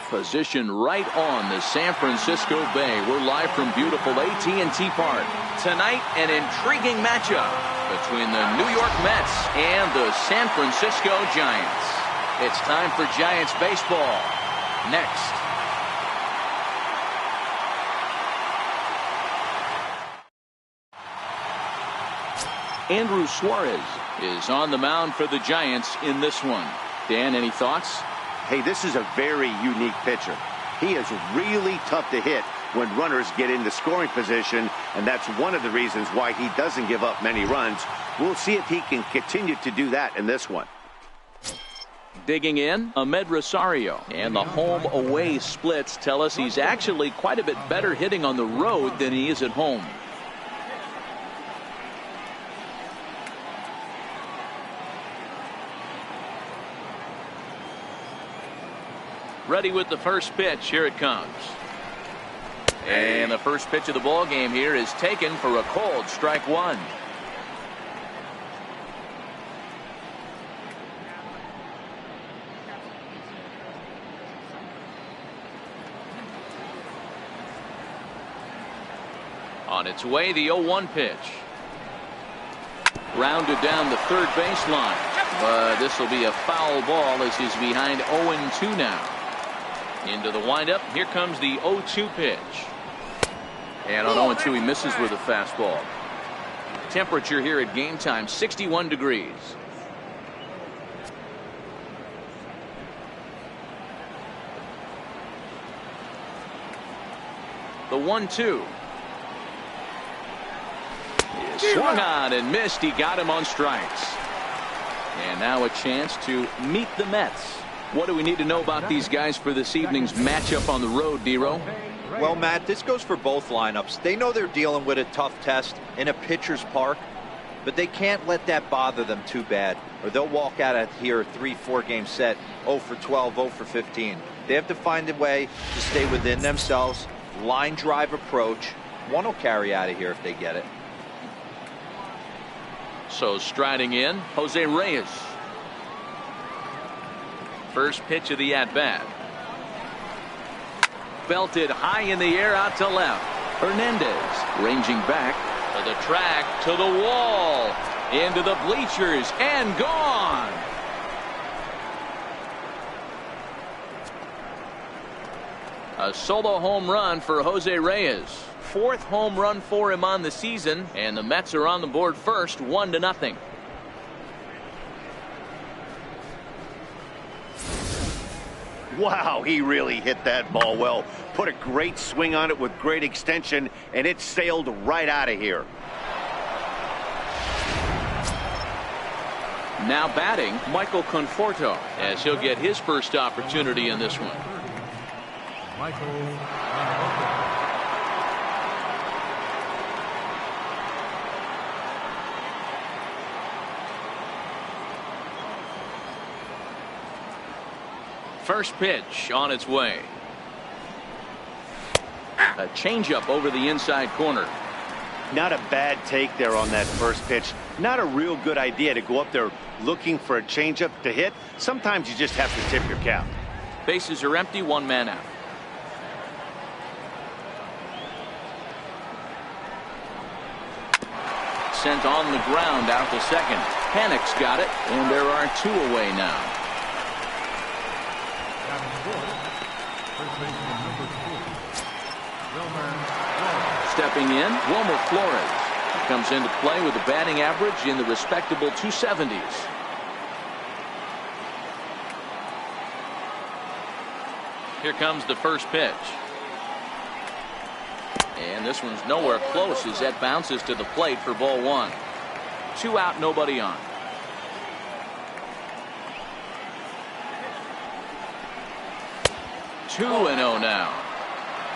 Positioned right on the San Francisco Bay. We're live from beautiful AT&T Park. Tonight, an intriguing matchup between the New York Mets and the San Francisco Giants. It's time for Giants baseball. Next. Andrew Suarez is on the mound for the Giants in this one. Dan, any thoughts? Hey, this is a very unique pitcher. He is really tough to hit when runners get into scoring position, and that's one of the reasons why he doesn't give up many runs. We'll see if he can continue to do that in this one. Digging in, Ahmed Rosario. And the home-away splits tell us he's actually quite a bit better hitting on the road than he is at home. Ready with the first pitch. Here it comes. And the first pitch of the ball game here is taken for a cold strike one. On its way, the 0-1 pitch. Rounded down the third baseline. But this will be a foul ball as he's behind 0-2 now. Into the windup. Here comes the 0-2 pitch. And on 0-2 he misses with a fastball. Temperature here at game time 61 degrees. The 1-2. Swung on and missed. He got him on strikes. And now a chance to meet the Mets. What do we need to know about these guys for this evening's matchup on the road, Dero? Well, Matt, this goes for both lineups. They know they're dealing with a tough test in a pitcher's park, but they can't let that bother them too bad, or they'll walk out of here a 3-4 game set 0 for 12, 0 for 15. They have to find a way to stay within themselves. Line drive approach. One will carry out of here if they get it. So striding in, Jose Reyes. First pitch of the at-bat. Belted high in the air out to left. Hernandez ranging back to the track, to the wall, into the bleachers, and gone. A solo home run for Jose Reyes. Fourth home run for him on the season, and the Mets are on the board first, 1-0. Wow, he really hit that ball well. Put a great swing on it with great extension, and it sailed right out of here. Now batting, Michael Conforto, as he'll get his first opportunity in this one. First pitch on its way. A changeup over the inside corner. Not a bad take there on that first pitch. Not a real good idea to go up there looking for a changeup to hit. Sometimes you just have to tip your cap. Bases are empty, one man out. Sent on the ground out to second. Panic's got it, and there are two away now. Stepping in, Wilmer Flores. He comes into play with a batting average in the respectable 270s. Here comes the first pitch. And this one's nowhere close as that bounces to the plate for ball one. 2 out, nobody on. Two and 0 now.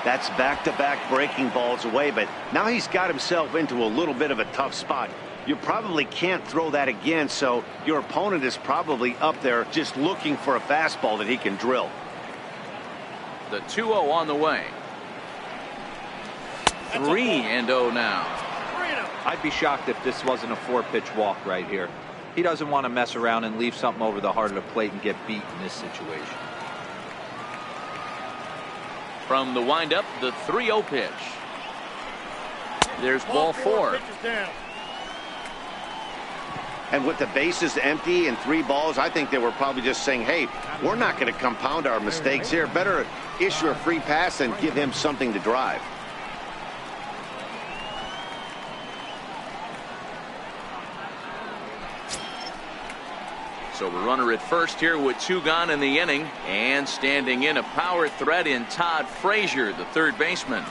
That's back-to-back breaking balls away, but now he's got himself into a little bit of a tough spot. You probably can't throw that again, so your opponent is probably up there just looking for a fastball that he can drill. The 2-0 on the way. 3-0 now. I'd be shocked if this wasn't a 4-pitch walk right here. He doesn't want to mess around and leave something over the heart of the plate and get beat in this situation. From the windup, the 3-0 pitch. There's ball 4. And with the bases empty and 3 balls, I think they were probably just saying, hey, we're not going to compound our mistakes here. Better issue a free pass and give him something to drive. So the runner at first here with 2 gone in the inning, and standing in a power threat in Todd Frazier, the third baseman.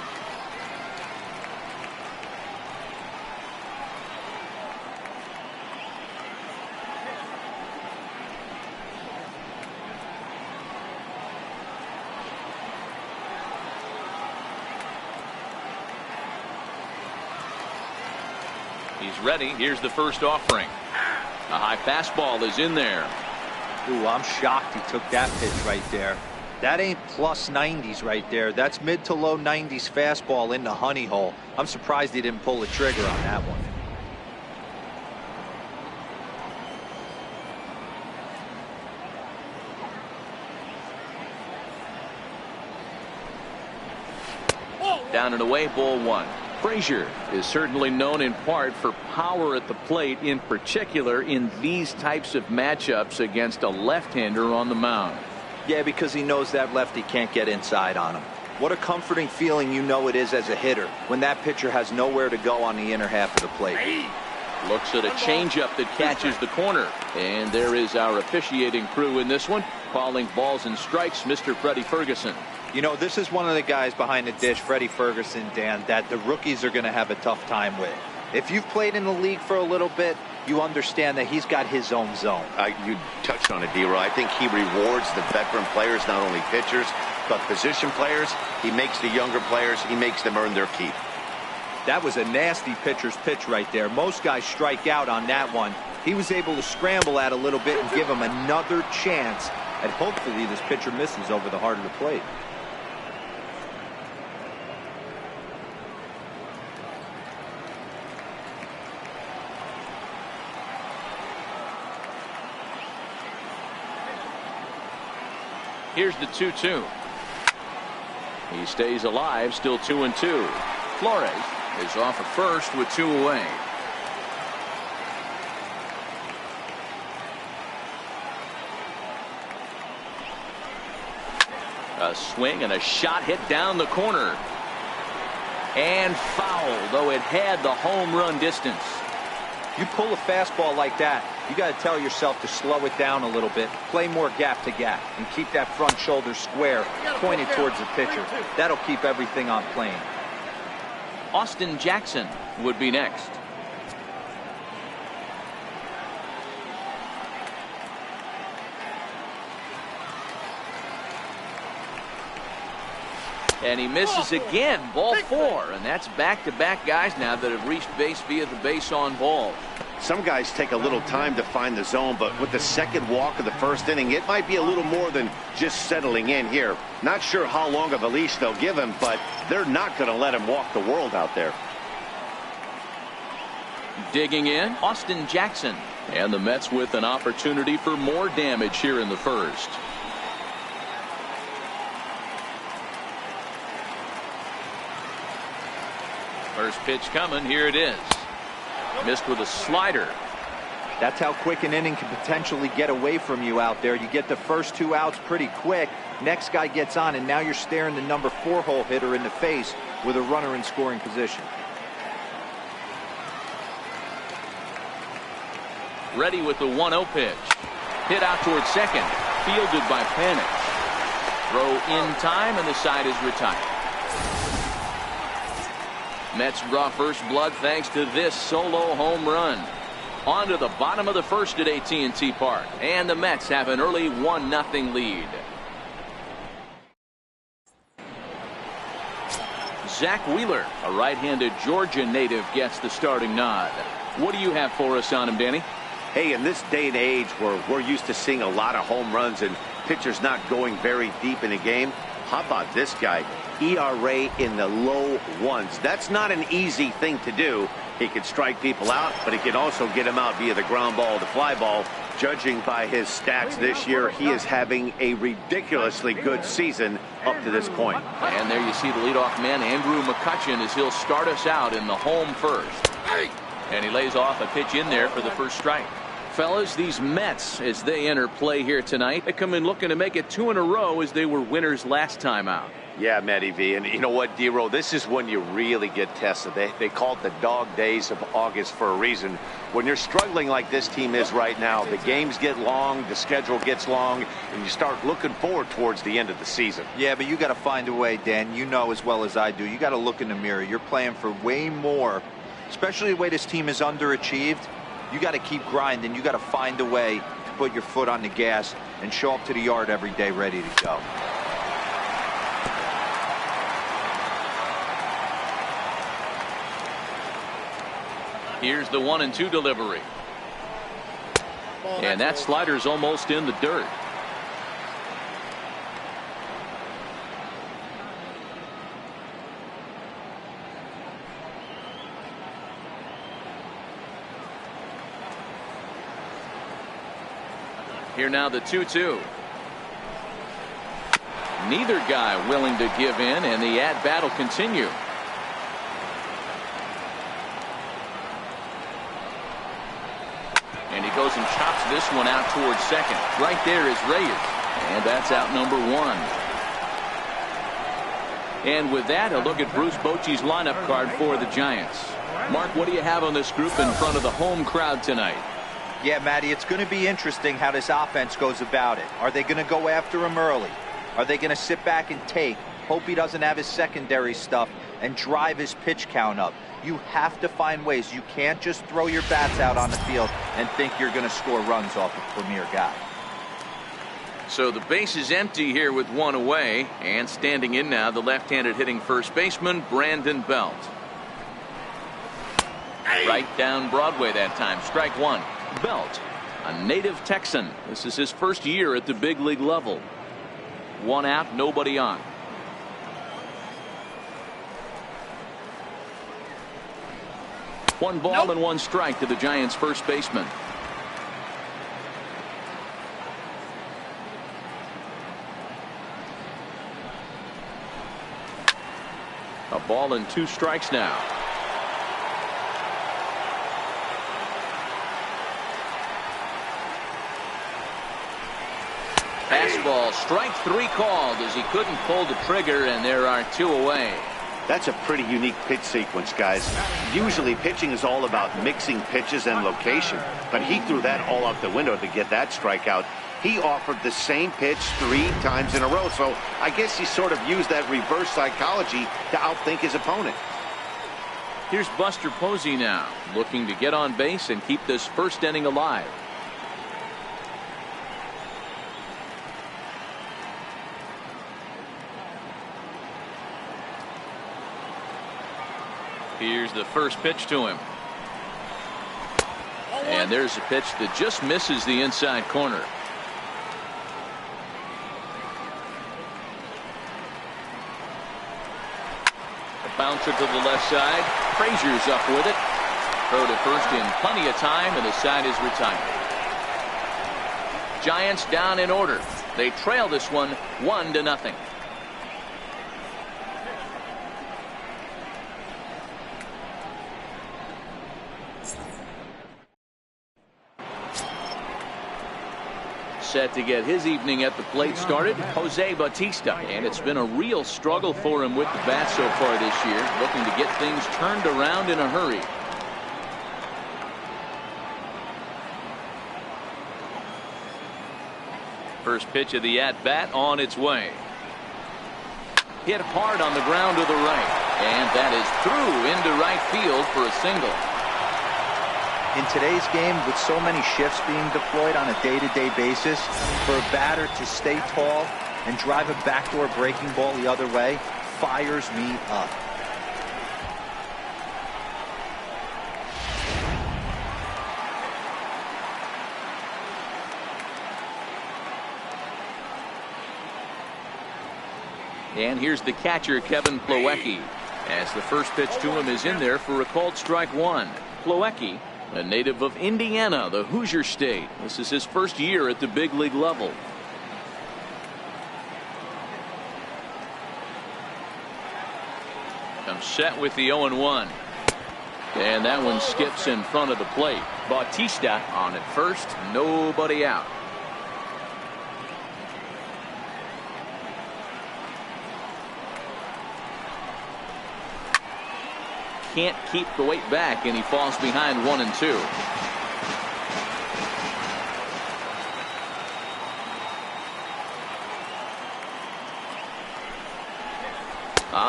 He's ready. Here's the first offering. A high fastball is in there. Ooh, I'm shocked he took that pitch right there. That ain't plus 90s right there. That's mid to low 90s fastball in the honey hole. I'm surprised he didn't pull the trigger on that one. Down and away, ball 1. Frazier is certainly known in part for power at the plate, in particular in these types of matchups against a left-hander on the mound. Yeah, because he knows that lefty can't get inside on him. What a comforting feeling you know it is as a hitter when that pitcher has nowhere to go on the inner half of the plate. Looks at a changeup that catches the corner. And there is our officiating crew in this one, calling balls and strikes, Mr. Freddie Ferguson. You know, this is one of the guys behind the dish, Freddie Ferguson, Dan, that the rookies are going to have a tough time with. If you've played in the league for a little bit, you understand that he's got his own zone. You touched on it, D-Roy. I think he rewards the veteran players, not only pitchers, but position players. He makes the younger players, he makes them earn their keep. That was a nasty pitcher's pitch right there. Most guys strike out on that one. He was able to scramble at a little bit and give him another chance. And hopefully this pitcher misses over the heart of the plate. Here's the 2-2. He stays alive, still 2-2. Flores is off at first with 2 away. A swing and a shot hit down the corner. And foul, though it had the home run distance. You pull a fastball like that, you got to tell yourself to slow it down a little bit, play more gap to gap, and keep that front shoulder square, pointed towards the pitcher. That'll keep everything on plane. Austin Jackson would be next. And he misses again, ball 4, and that's back-to-back guys now that have reached base via the base on ball. Some guys take a little time to find the zone, but with the second walk of the first inning, it might be a little more than just settling in here. Not sure how long of a leash they'll give him, but they're not going to let him walk the world out there. Digging in, Austin Jackson. And the Mets with an opportunity for more damage here in the first. First pitch coming, here it is. Missed with a slider. That's how quick an inning can potentially get away from you out there. You get the first 2 outs pretty quick. Next guy gets on, and now you're staring the number 4 hole hitter in the face with a runner in scoring position. Ready with the 1-0 pitch. Hit out towards second. Fielded by Panik. Throw in time, and the side is retired. Mets draw first blood thanks to this solo home run. On to the bottom of the first at AT&T Park, and the Mets have an early 1-0 lead. Zach Wheeler, a right-handed Georgia native, gets the starting nod. What do you have for us on him, Danny? Hey, in this day and age where we're used to seeing a lot of home runs and pitchers not going very deep in a game, how about this guy? ERA in the low 1s. That's not an easy thing to do. He can strike people out, but he can also get them out via the ground ball, the fly ball. Judging by his stats this year, he is having a ridiculously good season up to this point. And there you see the leadoff man, Andrew McCutchen, as he'll start us out in the home first. And he lays off a pitch in there for the first strike. Fellas, these Mets, as they enter play here tonight, they come in looking to make it 2 in a row as they were winners last time out. Yeah, Matty V. And you know what, D-Row, this is when you really get tested. They call it the dog days of August for a reason. When you're struggling like this team is right now, the games get long, the schedule gets long, and you start looking forward towards the end of the season. Yeah, but you got to find a way, Dan. You know as well as I do. You got to look in the mirror. You're playing for way more, especially the way this team is underachieved. You got to keep grinding. You got to find a way to put your foot on the gas and show up to the yard every day ready to go. Here's the 1-2 delivery. And that slider's almost in the dirt. Here now the 2-2. Neither guy willing to give in, and the at-bat will continue. And he goes and chops this one out towards second. Right there is Reyes. And that's out number 1. And with that, a look at Bruce Bochy's lineup card for the Giants. Mark, what do you have on this group in front of the home crowd tonight? Yeah, Matty, it's going to be interesting how this offense goes about it. Are they going to go after him early? Are they going to sit back and take, hope he doesn't have his secondary stuff, and drive his pitch count up? You have to find ways. You can't just throw your bats out on the field and think you're going to score runs off a premier guy. So the base is empty here with 1 away, and standing in now the left-handed hitting first baseman Brandon Belt. Right down Broadway that time. Strike 1. Belt, a native Texan. This is his first year at the big league level. 1 out, nobody on. One ball and 1 strike to the Giants' first baseman. A ball and 2 strikes now. Fastball, strike 3 called as he couldn't pull the trigger, and there are 2 away. That's a pretty unique pitch sequence, guys. Usually pitching is all about mixing pitches and location, but he threw that all out the window to get that strikeout. He offered the same pitch 3 times in a row, so I guess he sort of used that reverse psychology to outthink his opponent. Here's Buster Posey now, looking to get on base and keep this first inning alive. Here's the first pitch to him. And there's a pitch that just misses the inside corner. A bouncer to the left side. Frazier's up with it. Throw to first in plenty of time, and the side is retired. Giants down in order. They trail this one 1-0. Set to get his evening at the plate started, Jose Bautista, and it's been a real struggle for him with the bat so far this year, looking to get things turned around in a hurry. First pitch of the at-bat on its way. Hit hard on the ground to the right, and that is through into right field for a single. In today's game, with so many shifts being deployed on a day-to-day basis, for a batter to stay tall and drive a backdoor breaking ball the other way fires me up. And here's the catcher, Kevin Plawecki, as the first pitch to him is in there for a called strike 1. Plawecki, A native of Indiana, the Hoosier State. This is his first year at the big league level. Comes set with the 0-1. And that one skips in front of the plate. Bautista on at first, nobody out. Can't keep the weight back, and he falls behind 1-2.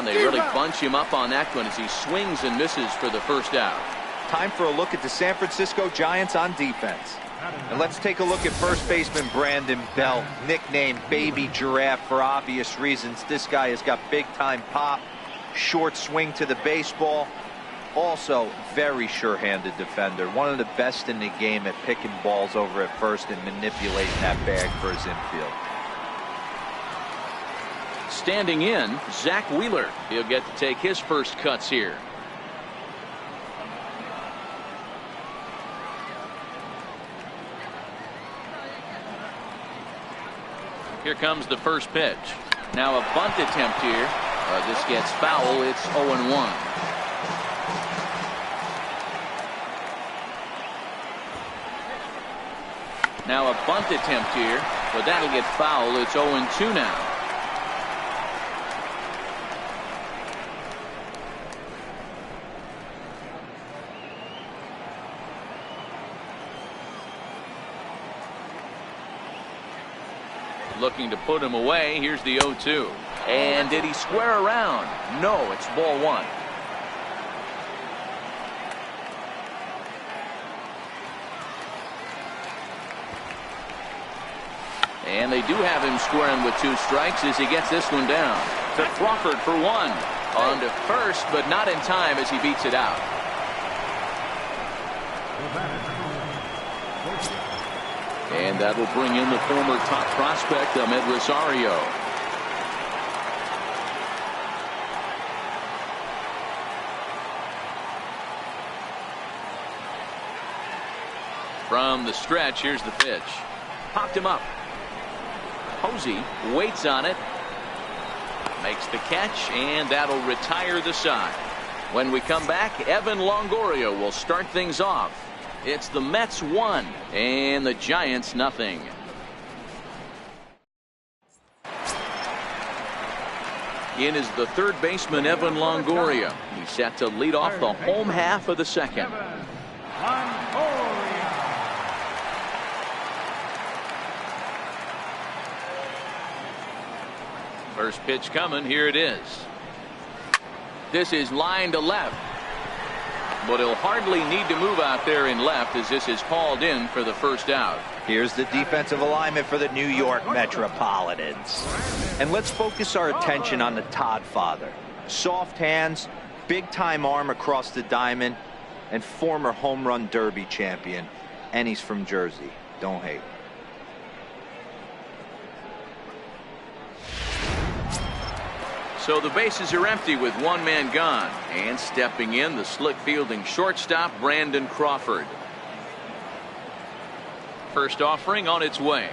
They really bunch him up on that one as he swings and misses for the first out. Time for a look at the San Francisco Giants on defense. And let's take a look at first baseman Brandon Bell, nicknamed Baby Giraffe for obvious reasons. This guy has got big time pop, short swing to the baseball. Also, very sure-handed defender. One of the best in the game at picking balls over at first and manipulating that bag for his infield. Standing in, Zach Wheeler. He'll get to take his first cuts here. Here comes the first pitch. Now a bunt attempt here. This gets foul. It's 0-1. Now a bunt attempt here, but that'll get foul. It's 0-2 now. Looking to put him away. Here's the 0-2. And did he square around? No, it's ball one. And they do have him squaring with 2 strikes as he gets this one down. To Crawford for 1. On to first, but not in time as he beats it out. And that will bring in the former top prospect, Ahmed Rosario. From the stretch, here's the pitch. Popped him up. Posey waits on it. Makes the catch, and that'll retire the side. When we come back, Evan Longoria will start things off. It's the Mets 1 and the Giants nothing. In is the third baseman, Evan Longoria. He's set to lead off the home half of the second. First pitch coming. Here it is. This is line to left. But he'll hardly need to move out there in left as this is called in for the first out. Here's the defensive alignment for the New York Metropolitans. And let's focus our attention on the Todd father. Soft hands, big time arm across the diamond, and former home run derby champion. And he's from Jersey. Don't hate. So the bases are empty with 1 man gone. And stepping in, the slick fielding shortstop, Brandon Crawford. First offering on its way.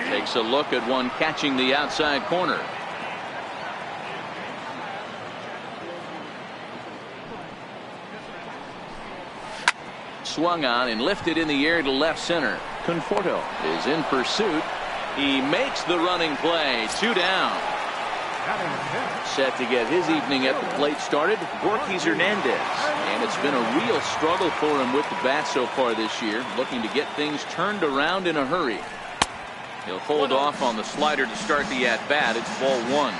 Takes a look at one catching the outside corner. Swung on and lifted in the air to left center. Conforto is in pursuit. He makes the running play. 2 down. Set to get his evening at the plate started, Gorky Hernandez. And it's been a real struggle for him with the bat so far this year, looking to get things turned around in a hurry. He'll hold off on the slider to start the at-bat. It's ball 1.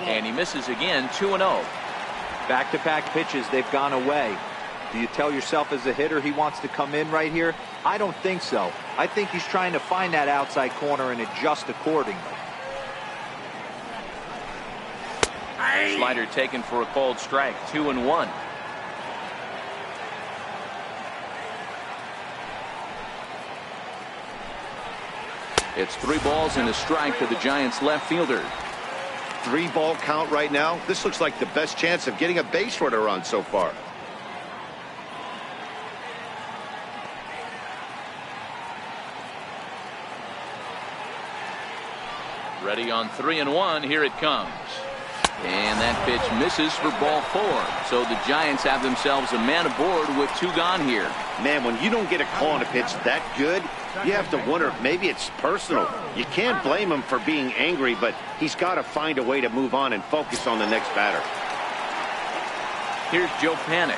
And he misses again. 2-0. Back-to-back pitches, they've gone away. Do you tell yourself as a hitter he wants to come in right here? I don't think so. I think he's trying to find that outside corner and adjust accordingly. Slider taken for a called strike. 2-1. It's 3 balls and a strike to the Giants left fielder. 3-ball count right now. This looks like the best chance of getting a base runner on so far. Ready on 3-1. Here it comes. And that pitch misses for ball 4. So the Giants have themselves a man aboard with 2 gone here. Man, when you don't get a call on a pitch that good, you have to wonder if maybe it's personal. You can't blame him for being angry, but he's got to find a way to move on and focus on the next batter. Here's Joe Panic.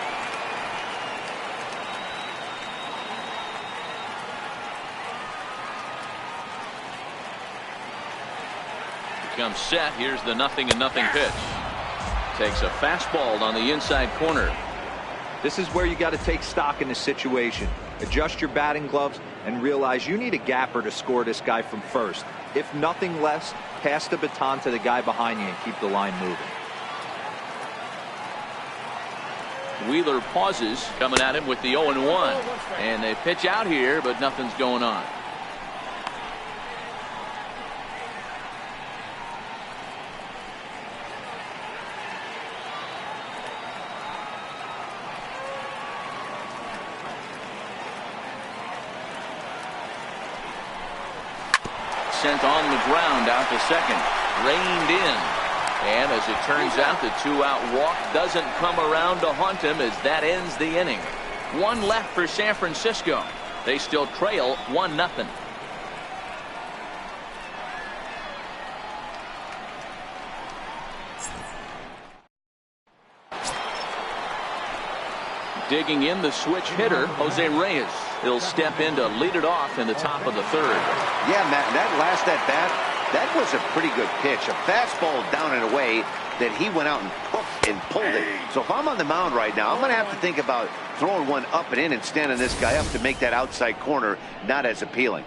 Comes set. Here's the 0-0 pitch. Takes a fastball on the inside corner. This is where you got to take stock in the situation. Adjust your batting gloves and realize you need a gapper to score this guy from first. If nothing less, pass the baton to the guy behind you and keep the line moving. Wheeler pauses, coming at him with the 0-1. And they pitch out here, but nothing's going on. Sent on the ground out to second. Reined in. And as it turns out, the 2-out walk doesn't come around to haunt him as that ends the inning. 1 left for San Francisco. They still trail 1-0. Digging in the switch hitter, Jose Reyes. He'll step in to lead it off in the top of the 3rd. Yeah, Matt, that last at-bat, that was a pretty good pitch. A fastball down and away that he went out and pulled it. So if I'm on the mound right now, I'm going to have to think about throwing one up and in and standing this guy up to make that outside corner not as appealing.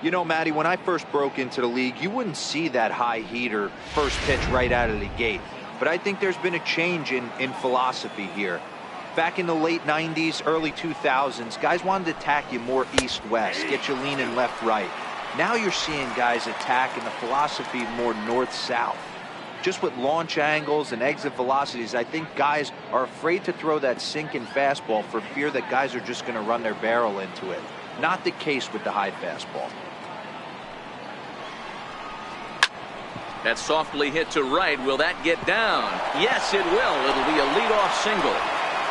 You know, Matty, when I first broke into the league, you wouldn't see that high heater first pitch right out of the gate. But I think there's been a change in philosophy here. Back in the late 90s, early 2000s, guys wanted to attack you more east-west, get you leaning left-right. Now you're seeing guys attack in the philosophy more north-south. Just with launch angles and exit velocities, I think guys are afraid to throw that sinking fastball for fear that guys are just going to run their barrel into it. Not the case with the high fastball. That's softly hit to right. Will that get down? Yes, it will. It'll be a leadoff single.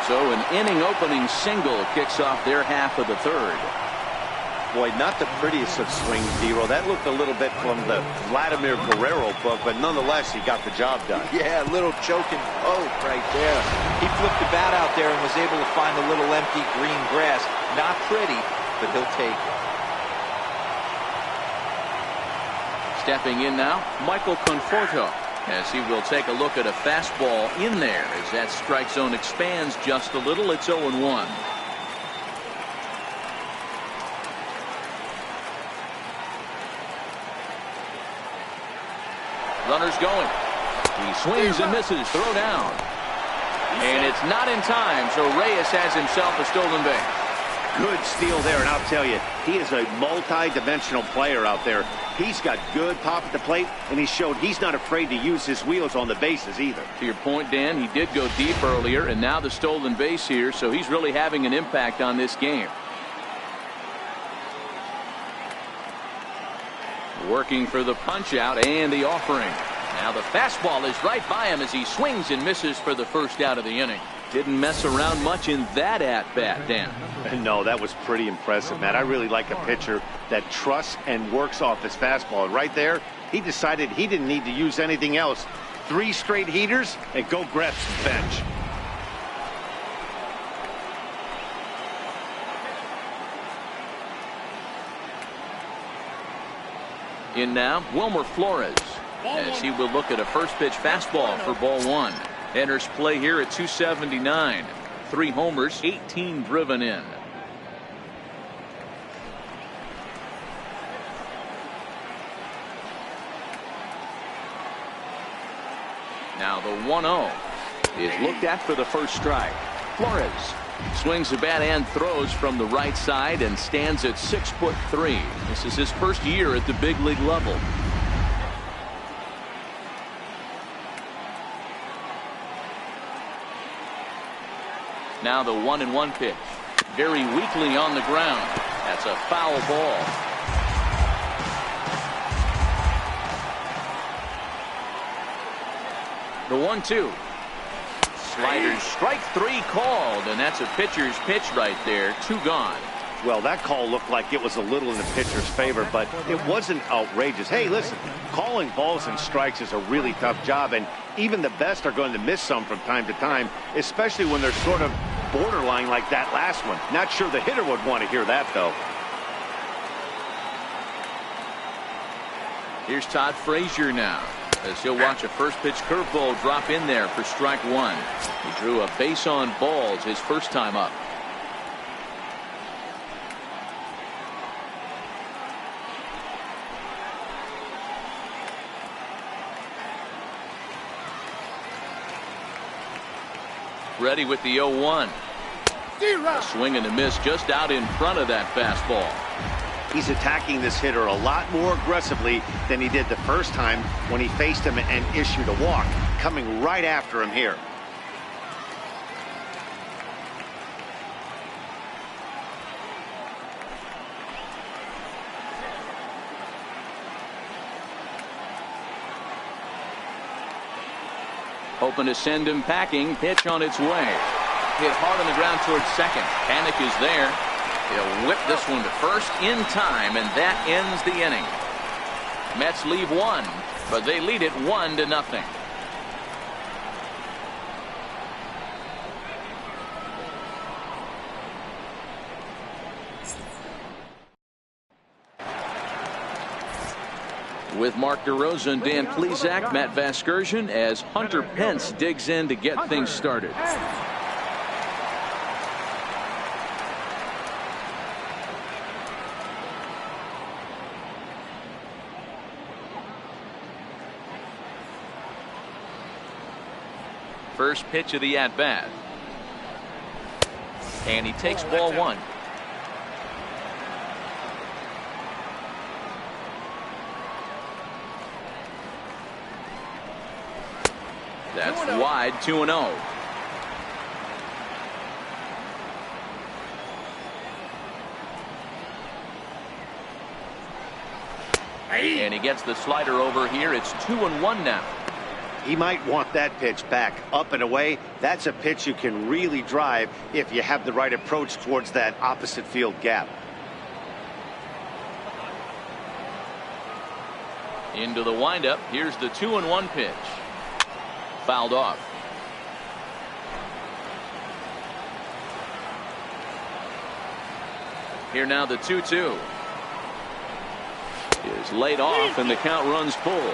So an inning-opening single kicks off their half of the 3rd. Boy, not the prettiest of swings, Dero. That looked a little bit from the Vladimir Guerrero book, but nonetheless, he got the job done. Yeah, a little choking poke right there. He flipped the bat out there and was able to find a little empty green grass. Not pretty, but he'll take it. Stepping in now, Michael Conforto, as he will take a look at a fastball in there as that strike zone expands just a little. It's 0-1. Runner's going. He swings and misses. Throw down. And it's not in time, so Reyes has himself a stolen base. Good steal there, and I'll tell you, he is a multi-dimensional player out there. He's got good pop at the plate, and he showed he's not afraid to use his wheels on the bases either. To your point, Dan, he did go deep earlier, and now the stolen base here, so he's really having an impact on this game. Working for the punch out and the offering. Now the fastball is right by him as he swings and misses for the first out of the inning. Didn't mess around much in that at-bat, Dan. No, that was pretty impressive, Matt. I really like a pitcher that trusts and works off his fastball. And right there, he decided he didn't need to use anything else. 3 straight heaters and go grab some bench. In now, Wilmer Flores, as he will look at a first pitch fastball for ball 1. Enters play here at 279. 3 homers, 18 driven in. Now the 1-0 is looked at for the first strike. Flores swings the bat and throws from the right side and stands at 6'3". This is his first year at the big league level. Now the 1-1 pitch. Very weakly on the ground. That's a foul ball. The 1-2. Sliders, strike 3 called, and that's a pitcher's pitch right there. 2 gone. Well, that call looked like it was a little in the pitcher's favor, but it wasn't outrageous. Hey, listen, calling balls and strikes is a really tough job, and even the best are going to miss some from time to time, especially when they're sort of borderline like that last one. Not sure the hitter would want to hear that, though. Here's Todd Frazier now, as he'll watch a first pitch curveball drop in there for strike 1. He drew a base on balls his first time up. Ready with the 0-1. A swing and a miss just out in front of that fastball. He's attacking this hitter a lot more aggressively than he did the first time when he faced him and issued a walk. Coming right after him here. Hoping to send him packing. Pitch on its way. Hit hard on the ground towards second. Panic is there. He'll whip this one to first in time, and that ends the inning. Mets leave 1, but they lead it 1-0. With Mark DeRosa and Dan Plesac, Matt Vasgersian, as Hunter Pence digs in to get things started. First pitch of the at-bat. And he takes ball 1. That's wide, 2-0. And he gets the slider over here. It's 2-1 now. He might want that pitch back up and away. That's a pitch you can really drive if you have the right approach towards that opposite field gap. Into the windup. Here's the 2-1 pitch. Fouled off. Here now the 2-2 is laid off, and the count runs full.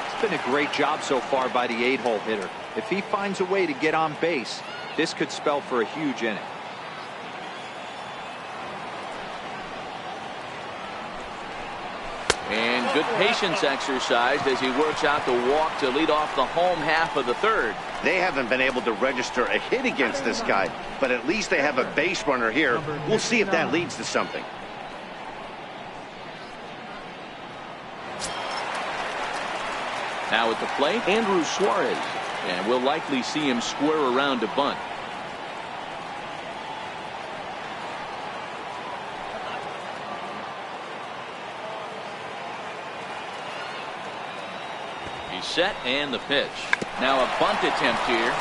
It's been a great job so far by the 8-hole hitter. If he finds a way to get on base, this could spell for a huge inning. And good patience exercised as he works out the walk to lead off the home half of the third. They haven't been able to register a hit against this guy, but at least they have a base runner here. We'll see if that leads to something. Now at the plate, Andrew Suarez, and we'll likely see him square around to bunt. He's set, and the pitch. Now a bunt attempt here,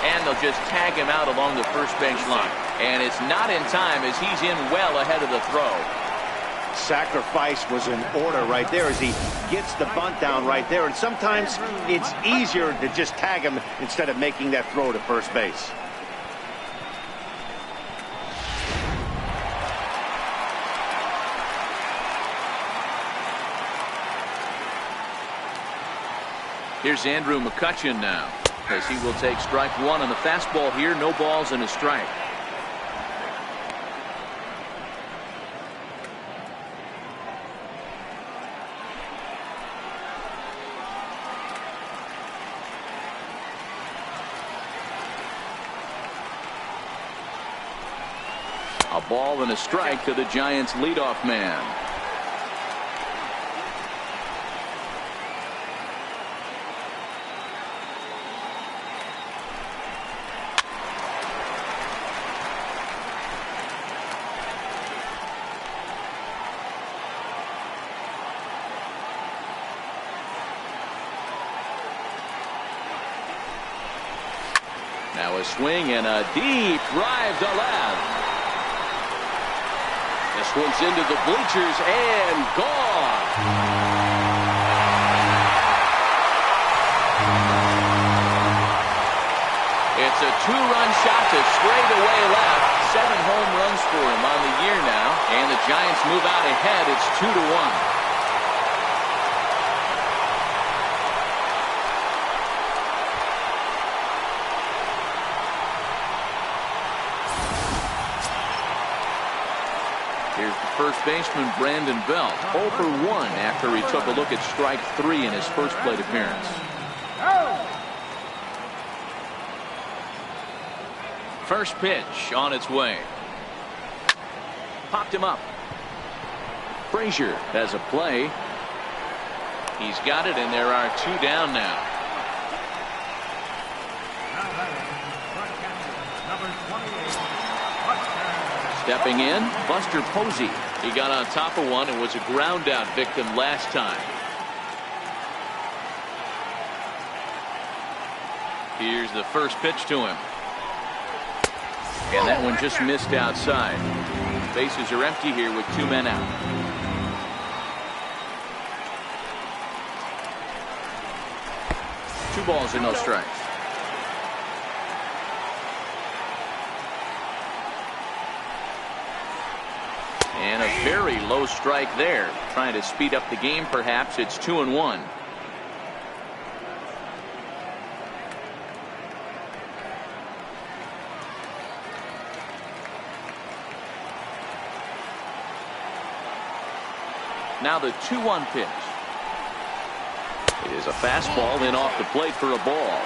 and they'll just tag him out along the first base line. And it's not in time as he's in well ahead of the throw. Sacrifice was in order right there as he gets the bunt down right there. And sometimes it's easier to just tag him instead of making that throw to first base. Here's Andrew McCutchen now, as he will take strike 1 on the fastball here. No balls and a strike. A ball and a strike to the Giants' leadoff man. Now a swing and a deep drive to left. This one's into the bleachers and gone. It's a two-run shot to straightaway left. 7 home runs for him on the year now. And the Giants move out ahead. It's 2-1. Here's the first baseman, Brandon Belt, 0 for 1 after he took a look at strike 3 in his first plate appearance. First pitch on its way. Popped him up. Frazier has a play. He's got it, and there are 2 down now. Stepping in, Buster Posey. He got on top of one and was a ground out victim last time. Here's the first pitch to him. And that one just missed outside. Bases are empty here with 2 men out. Two balls and no strikes. And a very low strike there. Trying to speed up the game, perhaps. It's 2-1. Now the 2-1 pitch. It is a fastball in off the plate for a ball.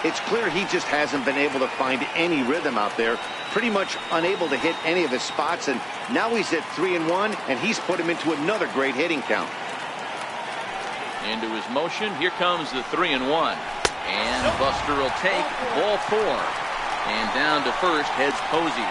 It's clear he just hasn't been able to find any rhythm out there. Pretty much unable to hit any of his spots, and now he's at 3-1, and he's put him into another great hitting count. Into his motion. Here comes the 3-1. And Buster will take ball 4. And down to first heads Posey.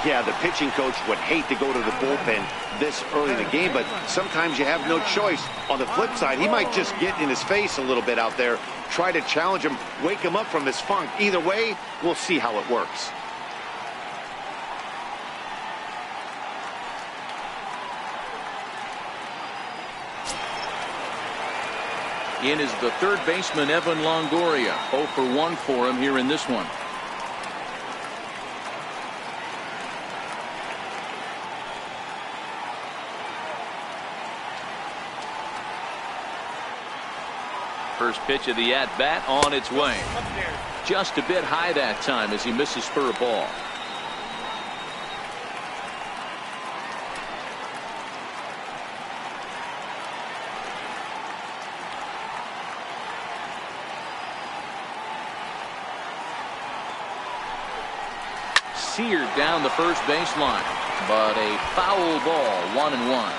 Yeah, the pitching coach would hate to go to the bullpen this early in the game, but sometimes you have no choice. On the flip side, he might just get in his face a little bit out there, try to challenge him, wake him up from his funk. Either way, we'll see how it works. In is the third baseman, Evan Longoria. 0 for 1 for him here in this one. First pitch of the at-bat on its way. Just a bit high that time as he misses for a ball. Seared down the first baseline, but a foul ball, 1-1.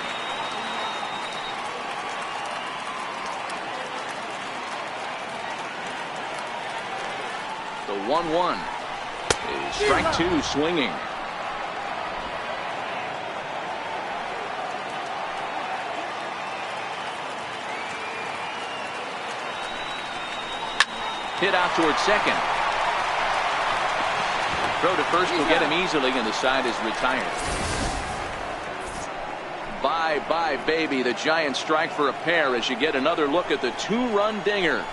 The 1-1 is strike 2, swinging. Hit out towards second. Throw to first will get him easily, and the side is retired. Bye-bye, baby. The Giants strike for a pair as you get another look at the 2-run dinger.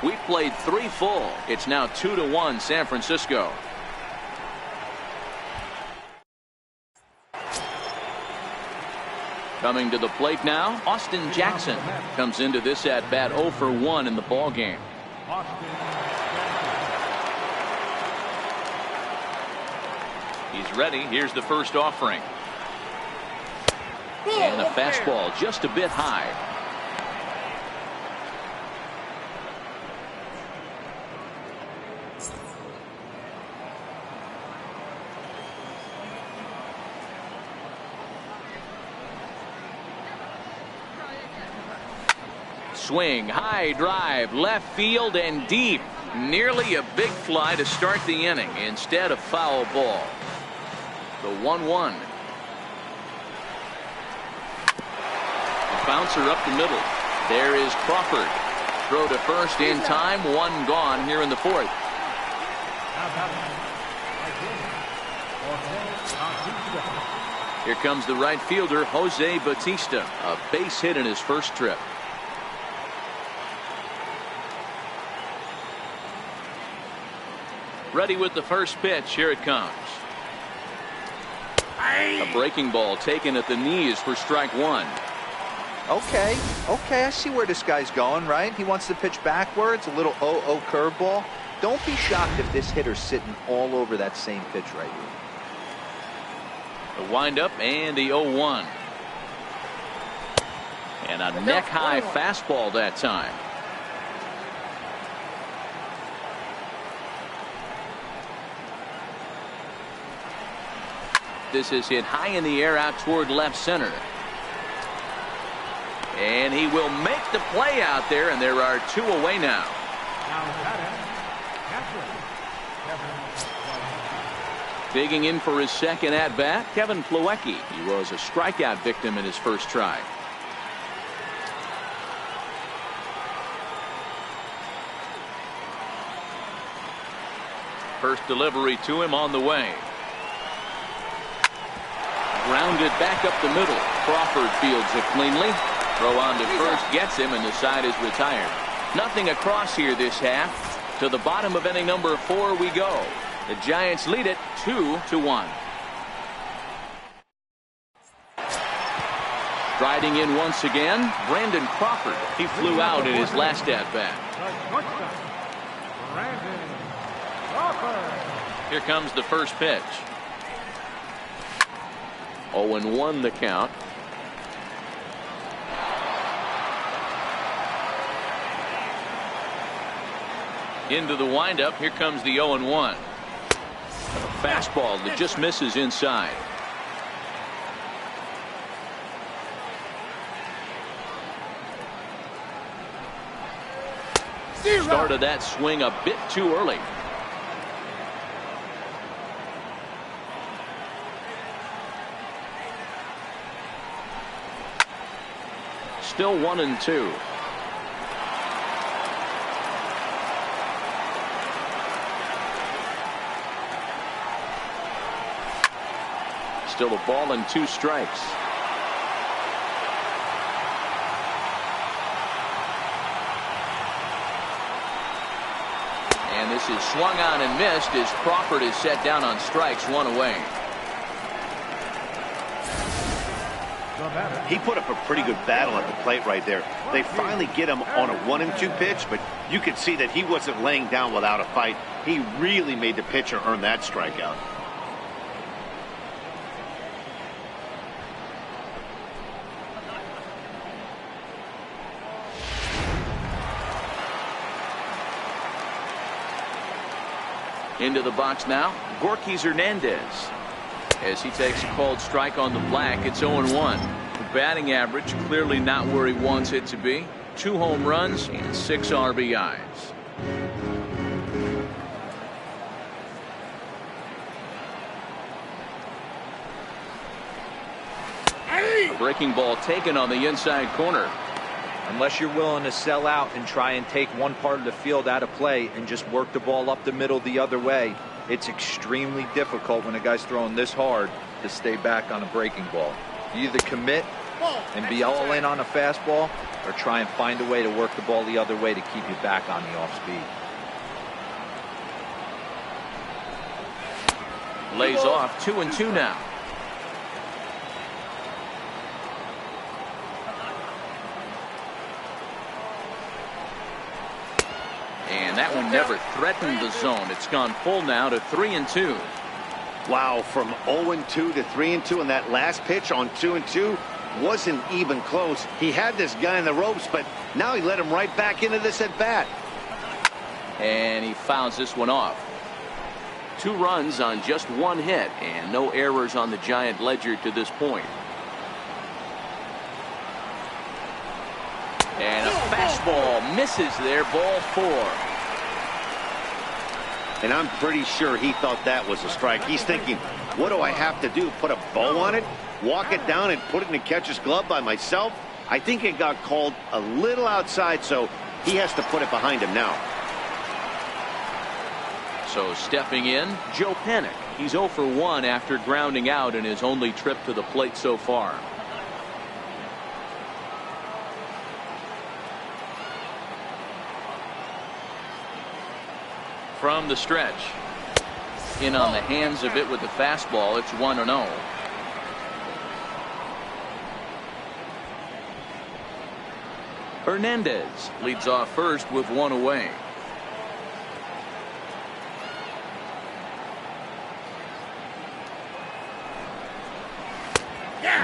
We played 3 full. It's now 2-1 San Francisco. Coming to the plate now, Austin Jackson comes into this at-bat 0 for 1 in the ball game. He's ready. Here's the first offering. And a fastball just a bit high. Swing, high drive, left field and deep. Nearly a big fly to start the inning. Instead, a foul ball. The 1-1. Bouncer up the middle. There is Crawford. Throw to first in time. 1 gone here in the 4th. Here comes the right fielder, Jose Bautista. A base hit in his first trip. Ready with the first pitch. Here it comes. A breaking ball taken at the knees for strike one. Okay, I see where this guy's going, right? He wants to pitch backwards, a little 0-0 curveball. Don't be shocked if this hitter's sitting all over that same pitch right here. The windup and the 0-1. And a neck-high fastball that time. This is hit high in the air out toward left center. And he will make the play out there, and there are two away now. Digging in for his second at-bat, Kevin Plawecki. He was a strikeout victim in his first try. First delivery to him on the way. Grounded back up the middle. Crawford fields it cleanly. Throw on to first gets him, and the side is retired. Nothing across here this half. To the bottom of inning number 4 we go. The Giants lead it 2-1. Striding in once again, Brandon Crawford. He flew out in his last at-bat. Here comes the first pitch. 0-1 the count. Into the windup. Here comes the 0-1. A fastball that just misses inside. Started that swing a bit too early. Still 1-2. Still a ball and 2 strikes. And this is swung on and missed as Crawford is set down on strikes, 1 away. He put up a pretty good battle at the plate right there. They finally get him on a 1-2 pitch, but you could see that he wasn't laying down without a fight. He really made the pitcher earn that strikeout. Into the box now, Gorky Hernandez. As he takes a called strike on the black, it's 0-1. The batting average clearly not where he wants it to be. 2 home runs and 6 RBIs. A breaking ball taken on the inside corner. Unless you're willing to sell out and try and take one part of the field out of play and just work the ball up the middle the other way, it's extremely difficult when a guy's throwing this hard to stay back on a breaking ball. You either commit and be all in on a fastball or try and find a way to work the ball the other way to keep you back on the off speed. Lays off 2-2 now. And that one never threatened the zone. It's gone full now to 3-2. Wow, from 0-2 to 3-2, and that last pitch on 2-2 wasn't even close. He had this guy in the ropes, but now he let him right back into this at bat. And he fouls this one off. 2 runs on just 1 hit, and no errors on the Giant ledger to this point. And a fastball misses there, ball 4. And I'm pretty sure he thought that was a strike. He's thinking, what do I have to do? Put a bow on it? Walk it down and put it in the catcher's glove by myself? I think it got called a little outside, so he has to put it behind him now. So stepping in, Joe Panik. He's 0 for 1 after grounding out in his only trip to the plate so far. From the stretch. In on the hands of it with the fastball. It's 1-0. Hernandez leads off first with 1 away.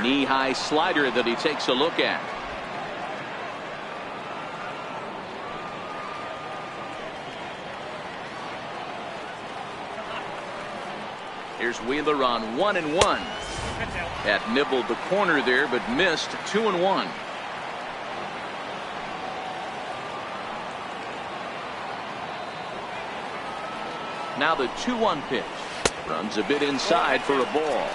Knee-high slider that he takes a look at. Here's Wheeler on 1-1. That nibbled the corner there, but missed. 2-1. Now the 2-1 pitch. Runs a bit inside for a ball.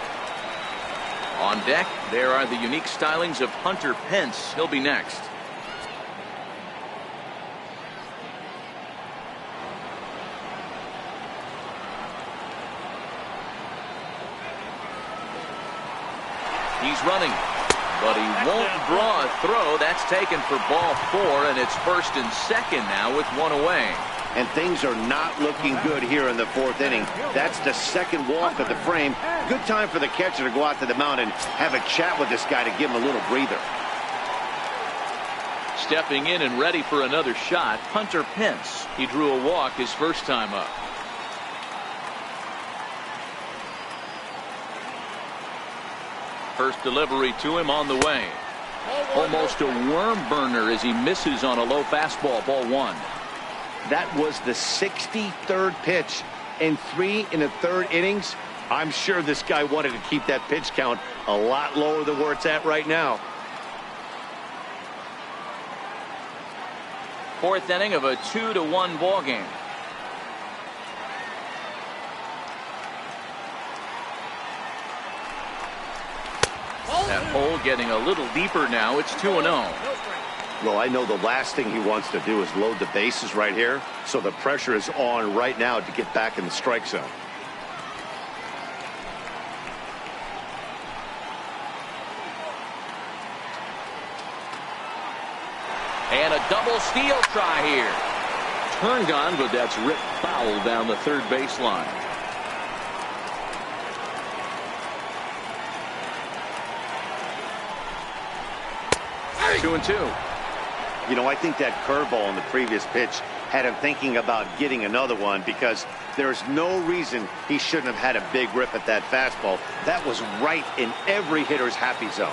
On deck, there are the unique stylings of Hunter Pence. He'll be next. He's running, but he won't draw a throw. That's taken for ball 4, and it's 1st and 2nd now with 1 away. And things are not looking good here in the 4th inning. That's the 2nd walk of the frame. Good time for the catcher to go out to the mound and have a chat with this guy to give him a little breather. Stepping in and ready for another shot, Hunter Pence. He drew a walk his first time up. First delivery to him on the way. Almost a worm burner as he misses on a low fastball. Ball 1. That was the 63rd pitch in 3 1/3 innings. I'm sure this guy wanted to keep that pitch count a lot lower than where it's at right now. 4th inning of a 2-1 ball game. That hole getting a little deeper now. It's 2-0. Well, I know the last thing he wants to do is load the bases right here, so the pressure is on right now to get back in the strike zone. And a double steal try here. Turned on, but that's ripped foul down the 3rd baseline. Two and 2. You know, I think that curveball on the previous pitch had him thinking about getting another one, because there's no reason he shouldn't have had a big rip at that fastball. That was right in every hitter's happy zone.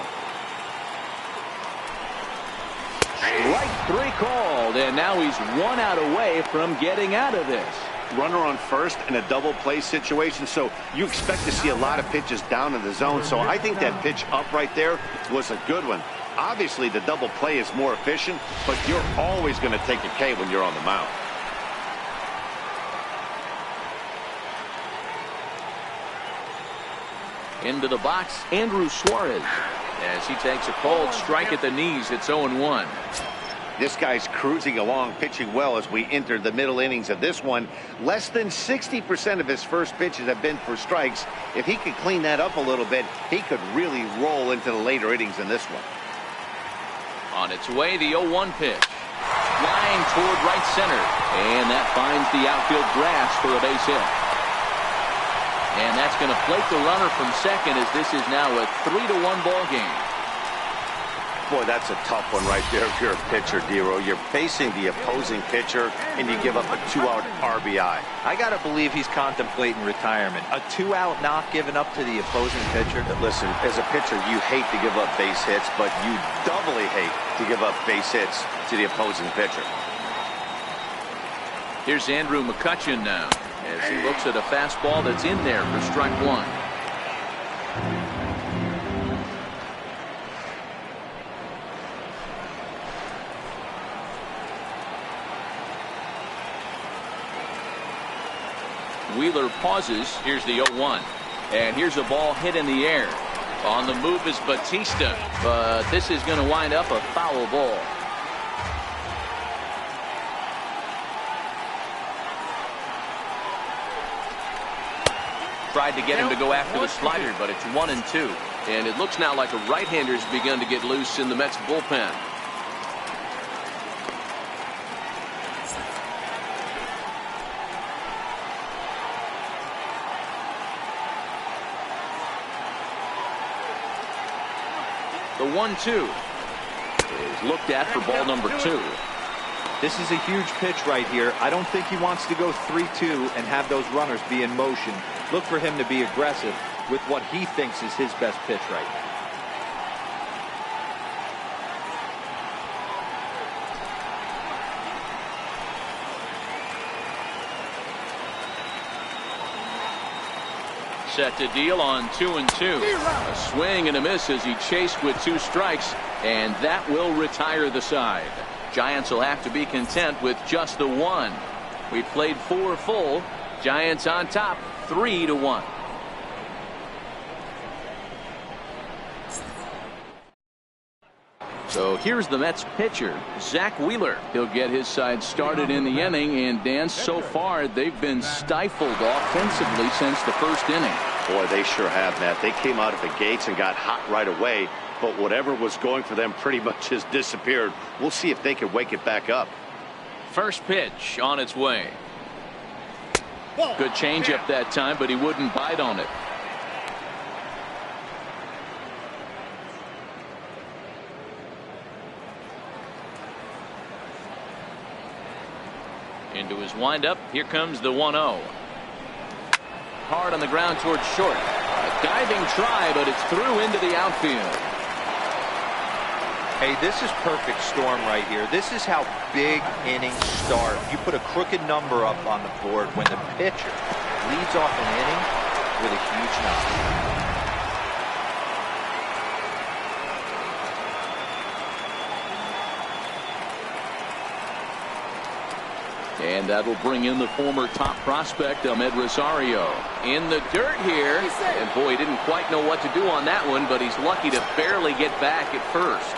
Strike 3 called, and now he's 1 out away from getting out of this. Runner on first in a double play situation, so you expect to see a lot of pitches down in the zone. So I think that pitch up right there was a good one. Obviously, the double play is more efficient, but you're always going to take a K when you're on the mound. Into the box, Andrew Suarez, as he takes a cold strike at the knees. It's 0-1. This guy's cruising along, pitching well as we enter the middle innings of this one. Less than 60% of his first pitches have been for strikes. If he could clean that up a little bit, he could really roll into the later innings in this one. On its way, the 0-1 pitch. Flying toward right center. And that finds the outfield grass for a base hit. And that's going to plate the runner from second, as this is now a 3-1 ball game. Boy, that's a tough one right there if you're a pitcher, Dero. You're facing the opposing pitcher, and you give up a 2-out RBI. I got to believe he's contemplating retirement. A 2-out knock given up to the opposing pitcher. Listen, as a pitcher, you hate to give up base hits, but you doubly hate to give up base hits to the opposing pitcher. Here's Andrew McCutchen now, as he looks at a fastball that's in there for strike 1. Wheeler pauses. Here's the 0-1. And here's a ball hit in the air. On the move is Batista, but this is going to wind up a foul ball. tried to get him to go after the slider, but it's 1-2. And it looks now like a right-hander's begun to get loose in the Mets bullpen. The 1-2 is looked at for ball number 2. This is a huge pitch right here. I don't think he wants to go 3-2 and have those runners be in motion. Look for him to be aggressive with what he thinks is his best pitch right now. Set to deal on 2-2. A swing and a miss as he chased with 2 strikes, and that will retire the side. Giants will have to be content with just the 1. We played 4 full. Giants on top 3-1. So here's the Mets pitcher, Zach Wheeler. He'll get his side started in the inning, and Dan, so far they've been stifled offensively since the first inning. Boy, they sure have, Matt. They came out of the gates and got hot right away, but whatever was going for them pretty much has disappeared. We'll see if they can wake it back up. First pitch on its way. Good changeup that time, but he wouldn't bite on it. Into his windup. Here comes the 1-0. Hard on the ground towards short. A diving try, but it's through into the outfield. Hey, this is perfect storm right here. This is how big innings start. You put a crooked number up on the board when the pitcher leads off an inning with a huge number. And that will bring in the former top prospect, Ahmed Rosario. In the dirt here. And boy, he didn't quite know what to do on that one, but he's lucky to barely get back at first.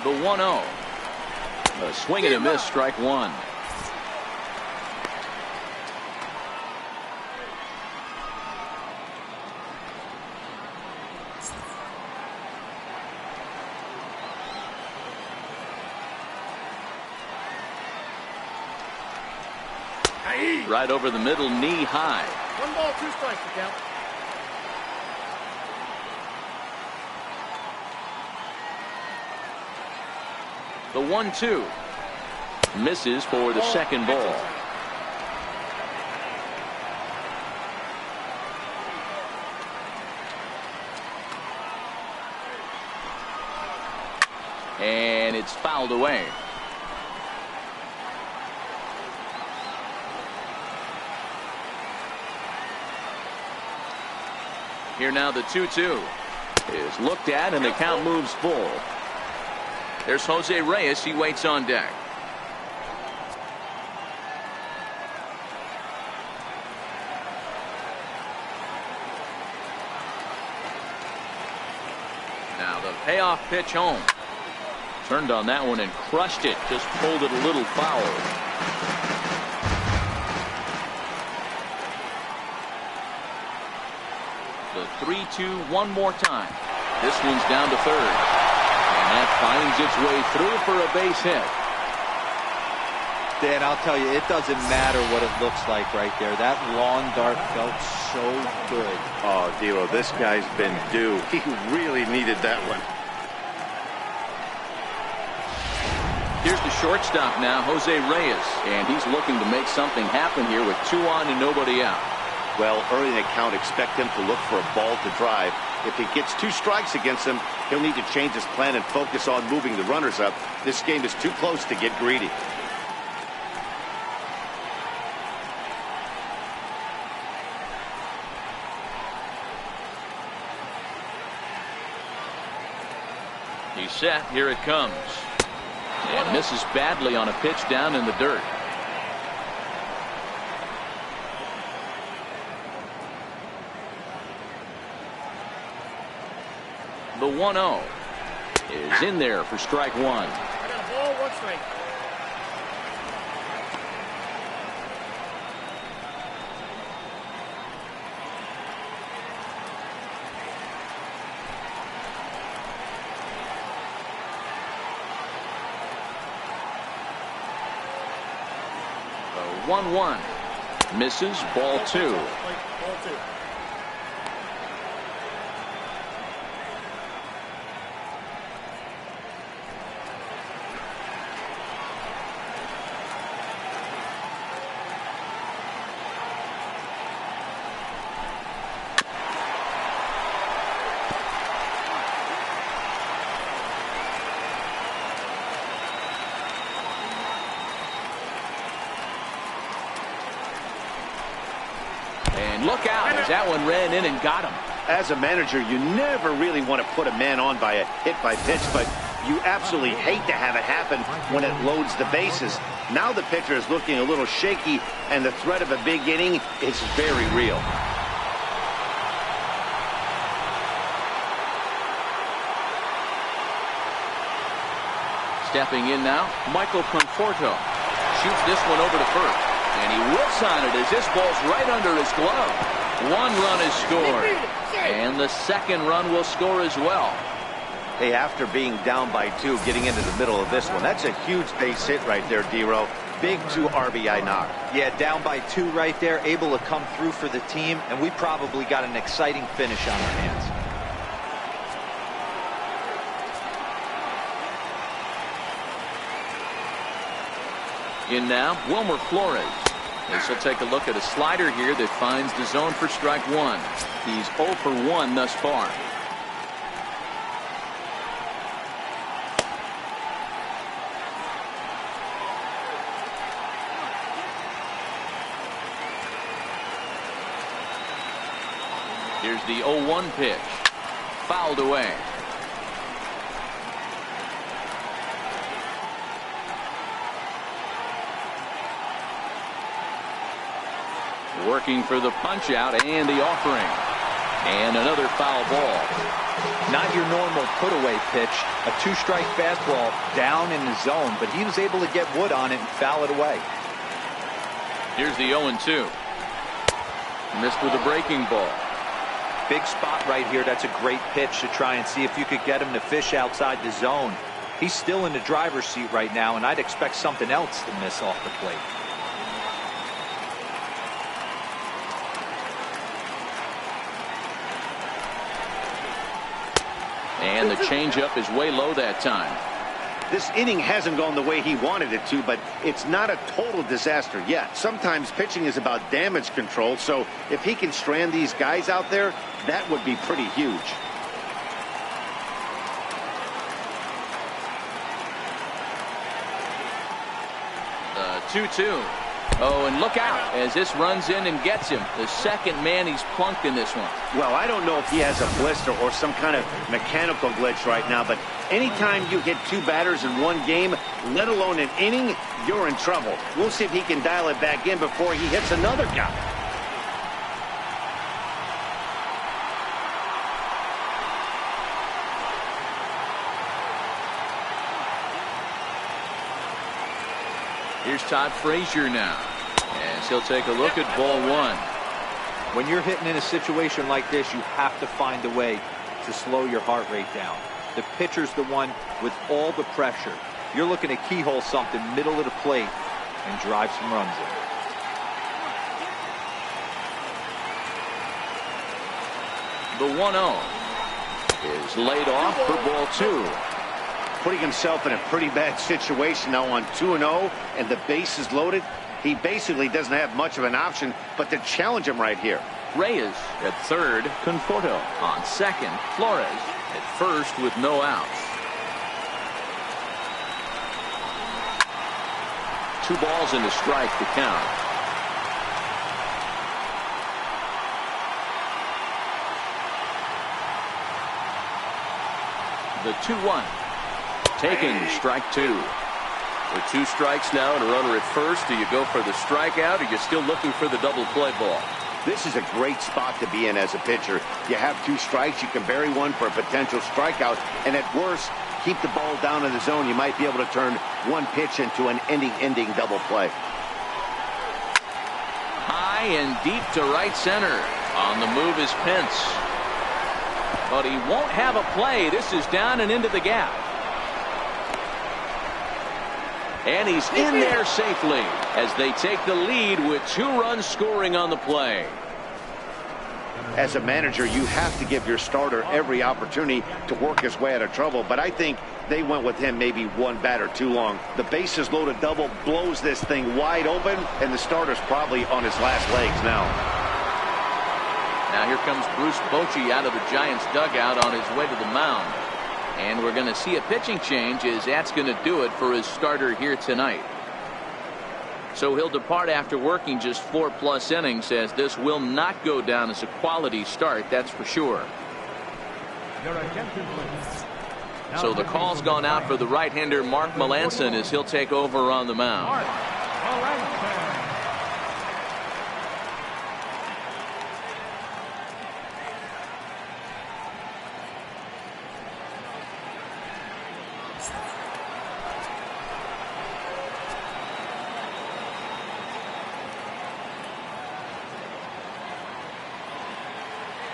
The 1-0. A swing and a miss, strike 1. Right over the middle, knee high. 1 ball, 2 strikes to count. The 1-2 misses for the second ball. And it's fouled away. Here now the 2-2 is looked at, and the count moves full. There's Jose Reyes. He waits on deck. Now the payoff pitch home. Turned on that one and crushed it. Just pulled it a little foul. The 3-2 one more time. This one's down to third. And that finds its way through for a base hit. Dan, I'll tell you, it doesn't matter what it looks like right there. That lawn dart felt so good. Oh, D'Lo, this guy's been due. He really needed that one. Here's the shortstop now, Jose Reyes. And he's looking to make something happen here with 2 on and nobody out. Well, early in the count, expect him to look for a ball to drive. If he gets 2 strikes against him, he'll need to change his plan and focus on moving the runners up. This game is too close to get greedy. He's set. Here it comes. And misses badly on a pitch down in the dirt. 1-0 is in there for strike one. I got a ball, 1 strike. The 1-1 misses, ball 2. Ball 2. And look out as that one ran in and got him. As a manager, you never really want to put a man on by a hit by pitch, but you absolutely hate to have it happen when it loads the bases. Now the pitcher is looking a little shaky, and the threat of a big inning is very real. Stepping in now, Michael Conforto shoots this one over to first. And he whips on it as this ball's right under his glove. 1 run is scored. And the 2nd run will score as well. Hey, after being down by 2, getting into the middle of this one, that's a huge base hit right there, D-Row. Big 2 RBI knock. Yeah, down by 2 right there, able to come through for the team, and we probably got an exciting finish on our hands. In now, Wilmer Flores. This will take a look at a slider here that finds the zone for strike 1. He's 0 for 1 thus far. Here's the 0-1 pitch. Fouled away. Working for the punch out and the offering. And another foul ball. Not your normal put away pitch. A 2-strike fastball down in the zone, but he was able to get wood on it and foul it away. Here's the 0-2. Missed with a breaking ball. Big spot right here. That's a great pitch to try and see if you could get him to fish outside the zone. He's still in the driver's seat right now, and I'd expect something else to miss off the plate. And the changeup is way low that time. This inning hasn't gone the way he wanted it to, but it's not a total disaster yet. Sometimes pitching is about damage control, so if he can strand these guys out there, that would be pretty huge. The 2-2. Oh, and look out as this runs in and gets him. The 2nd man he's plunked in this one. Well, I don't know if he has a blister or some kind of mechanical glitch right now, but anytime you hit 2 batters in one game, let alone an inning, you're in trouble. We'll see if he can dial it back in before he hits another guy. Here's Todd Frazier now, as he'll take a look at ball 1. When you're hitting in a situation like this, you have to find a way to slow your heart rate down. The pitcher's the one with all the pressure. You're looking to keyhole something middle of the plate and drive some runs in. The 1-0 is laid off for ball 2. Putting himself in a pretty bad situation now on 2-0, and the base is loaded. He basically doesn't have much of an option but to challenge him right here. Reyes at 3rd, Conforto on 2nd, Flores at 1st with no outs. 2 balls and a strike to count. The 2-1. Taken, strike 2. With 2 strikes now and a runner at 1st, do you go for the strikeout or you're still looking for the double play ball? This is a great spot to be in as a pitcher. You have 2 strikes. You can bury one for a potential strikeout. And at worst, keep the ball down in the zone. You might be able to turn one pitch into an ending double play. High and deep to right center. On the move is Pence. But he won't have a play. This is down and into the gap. And he's in there safely as they take the lead with 2 runs scoring on the play. As a manager, you have to give your starter every opportunity to work his way out of trouble. But I think they went with him maybe 1 batter too long. The bases loaded double blows this thing wide open, and the starter's probably on his last legs now. Now here comes Bruce Bochy out of the Giants dugout on his way to the mound. And we're going to see a pitching change as that's going to do it for his starter here tonight. So he'll depart after working just 4+ innings, as this will not go down as a quality start, that's for sure. So the call's gone out for the right-hander Mark Melancon as he'll take over on the mound.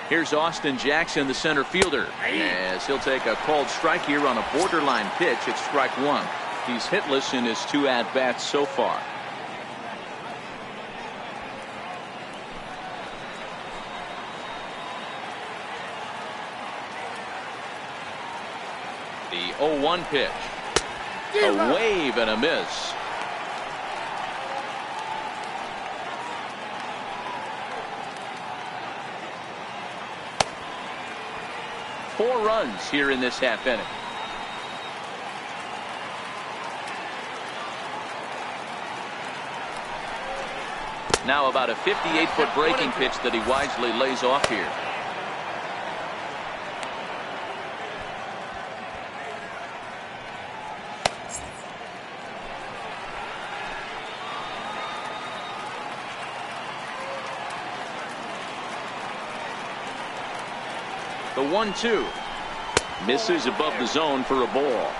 Here's Austin Jackson, the center fielder, as he'll take a called strike here on a borderline pitch at strike 1. He's hitless in his 2 at-bats so far. The 0-1 pitch. A wave and a miss. Four runs here in this half inning. Now about a 58-foot breaking pitch that he wisely lays off here. The 1-2 misses above the zone for a ball.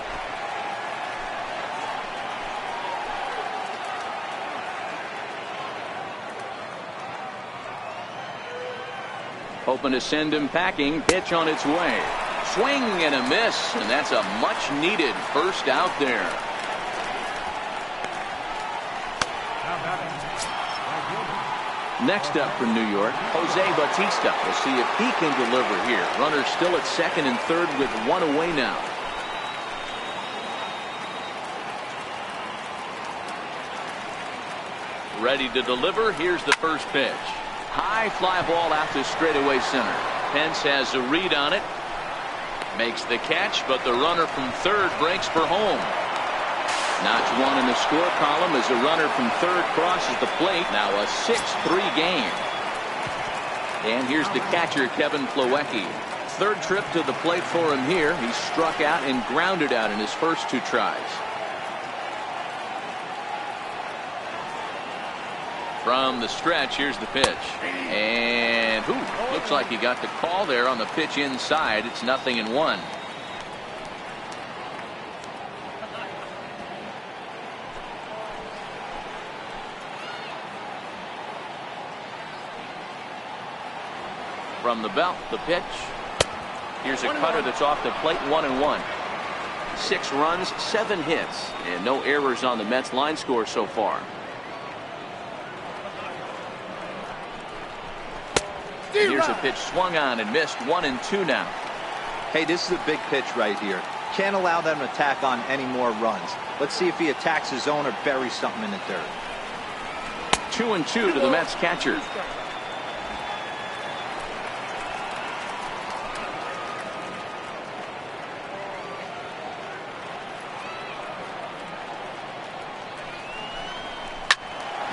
Hoping to send him packing. Pitch on its way. Swing and a miss, and that's a much needed first out there. Next up from New York, Jose Bautista. We'll see if he can deliver here. Runner still at second and third with 1 away now. Ready to deliver. Here's the first pitch. High fly ball out to straightaway center. Pence has a read on it. Makes the catch, but the runner from third breaks for home. Notch 1 in the score column as a runner from third crosses the plate. Now a 6-3 game. And here's the catcher, Kevin Plawecki. Third trip to the plate for him here. He struck out and grounded out in his first 2 tries. From the stretch, here's the pitch. And looks like he got the call there on the pitch inside. It's 0-1. From the belt, the pitch. Here's a cutter that's off the plate, 1-1. 6 runs, 7 hits, and no errors on the Mets line score so far. Here's a pitch swung on and missed, 1-2 now. Hey, this is a big pitch right here. Can't allow them to tack on any more runs. Let's see if he attacks his own or buries something in the dirt. 2-2 to the Mets catcher.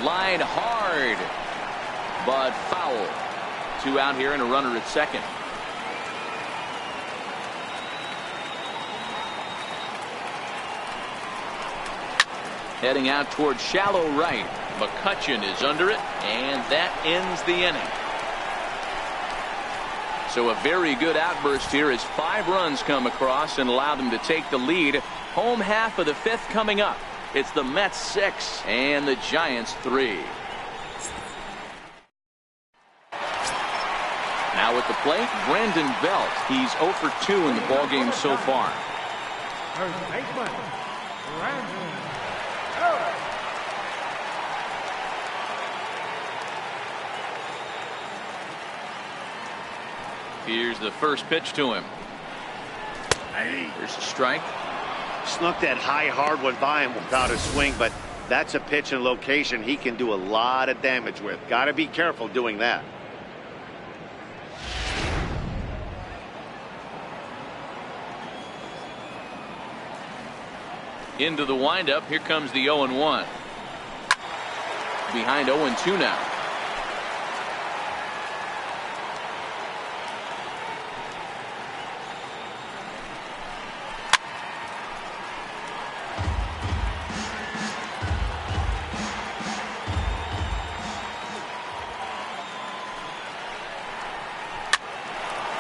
Line hard, but foul. 2 out here and a runner at second. Heading out towards shallow right. McCutchen is under it, and that ends the inning. So a very good outburst here as 5 runs come across and allow them to take the lead. Home half of the 5th coming up. It's the Mets 6 and the Giants 3. Now at the plate, Brandon Belt. He's 0 for 2 in the ballgame so far. First baseman, Brandon Belt. Here's the first pitch to him. There's a strike. Snuck that high hard one by him without a swing, but that's a pitch and location he can do a lot of damage with. Got to be careful doing that. Into the windup. Here comes the 0-1. Behind 0-2 now.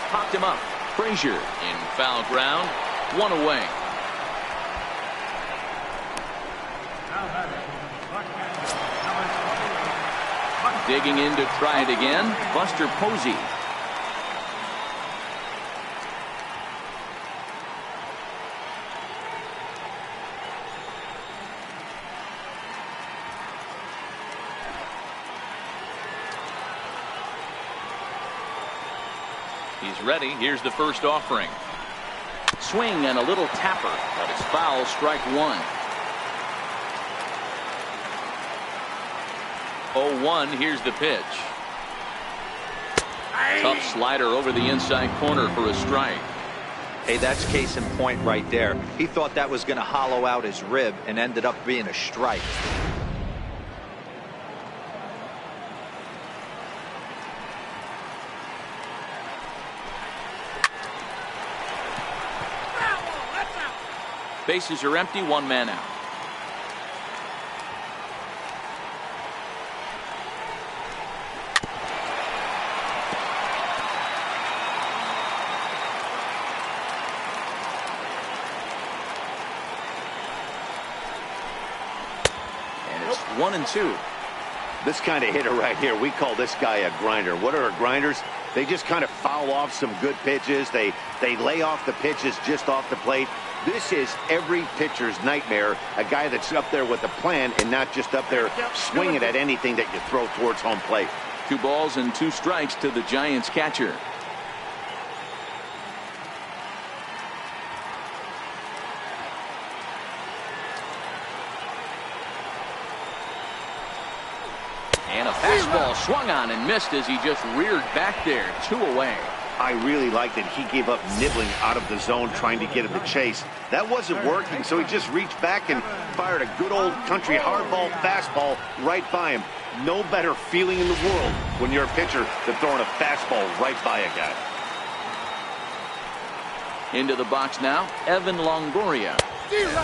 Popped him up. Frazier in foul ground. 1 away. Digging in to try it again, Buster Posey. He's ready. Here's the first offering. Swing and a little tapper, but it's foul, strike 1. 0-1. Here's the pitch. Tough slider over the inside corner for a strike. Hey, that's case in point right there. He thought that was going to hollow out his rib and ended up being a strike. Bases are empty, 1 man out. And it's 1-2. This kind of hitter right here, we call this guy a grinder. What are grinders? They just kind of foul off some good pitches. They lay off the pitches just off the plate. This is every pitcher's nightmare, a guy that's up there with a plan and not just up there swinging at anything that you throw towards home plate. 2 balls and 2 strikes to the Giants catcher. And a fastball swung on and missed as he just reared back there. 2 away. I really like that he gave up nibbling out of the zone trying to get at the chase. That wasn't working, so he just reached back and fired a good old country hardball fastball right by him. No better feeling in the world when you're a pitcher than throwing a fastball right by a guy. Into the box now, Evan Longoria.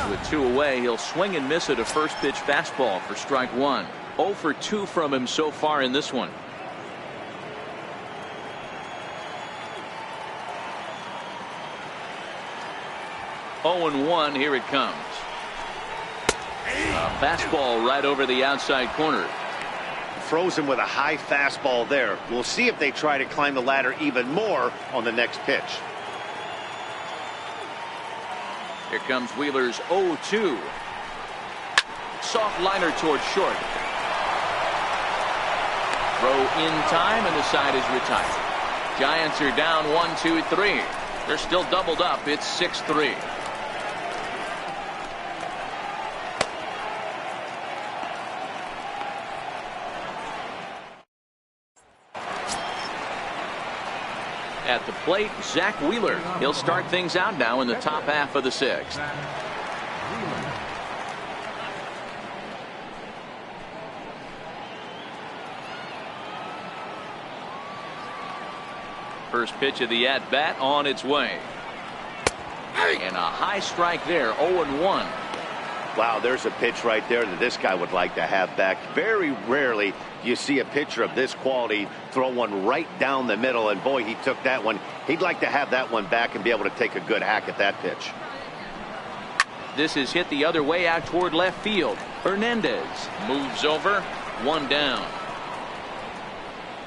With 2 away, he'll swing and miss at a first pitch fastball for strike 1. 0 for 2 from him so far in this one. Oh and 1, here it comes. A fastball right over the outside corner. Froze him with a high fastball there. We'll see if they try to climb the ladder even more on the next pitch. Here comes Wheeler's 0-2. Soft liner towards short. Throw in time and the side is retired. Giants are down 1-2-3. They're still doubled up. It's 6-3. At the plate, Zach Wheeler. He'll start things out now in the top half of the 6th. First pitch of the at-bat on its way. And a high strike there, 0-1. Wow, there's a pitch right there that this guy would like to have back. Very rarely do you see a pitcher of this quality throw one right down the middle, and boy, he took that one. He'd like to have that one back and be able to take a good hack at that pitch. This is hit the other way out toward left field. Hernandez moves over, one down.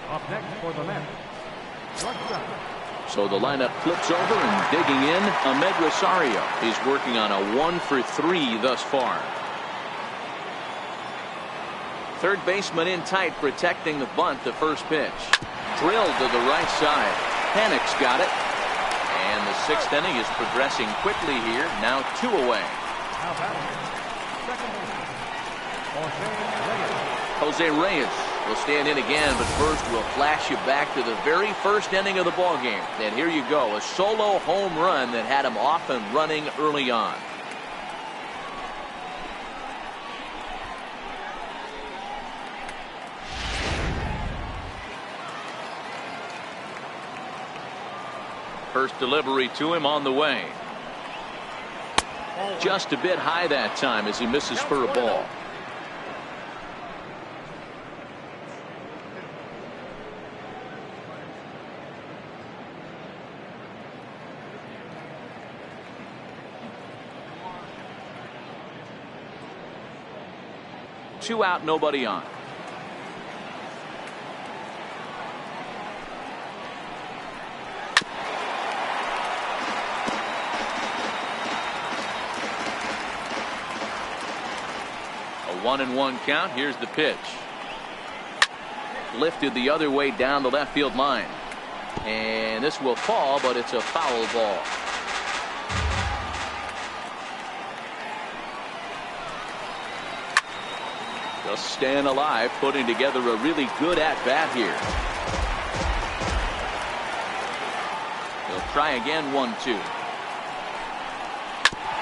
Up next for the Mets, shortstop. So the lineup flips over, and digging in, Ahmed Rosario. He's working on a 1-for-3 thus far. Third baseman in tight, protecting the bunt. The first pitch drilled to the right side. Panic's got it, and the sixth inning is progressing quickly here. Now 2 away. Now batting, second baseman, Jose Reyes will stand in again, but first we'll flash you back to the very first inning of the ballgame. And here you go, a solo home run that had him off and running early on. First delivery to him on the way. Just a bit high that time as he misses for a ball. Two out, nobody on. A 1-1 count. Here's the pitch. Lifted the other way down the left field line. And this will fall, but it's a foul ball. Just staying alive, putting together a really good at-bat here. He'll try again, 1-2.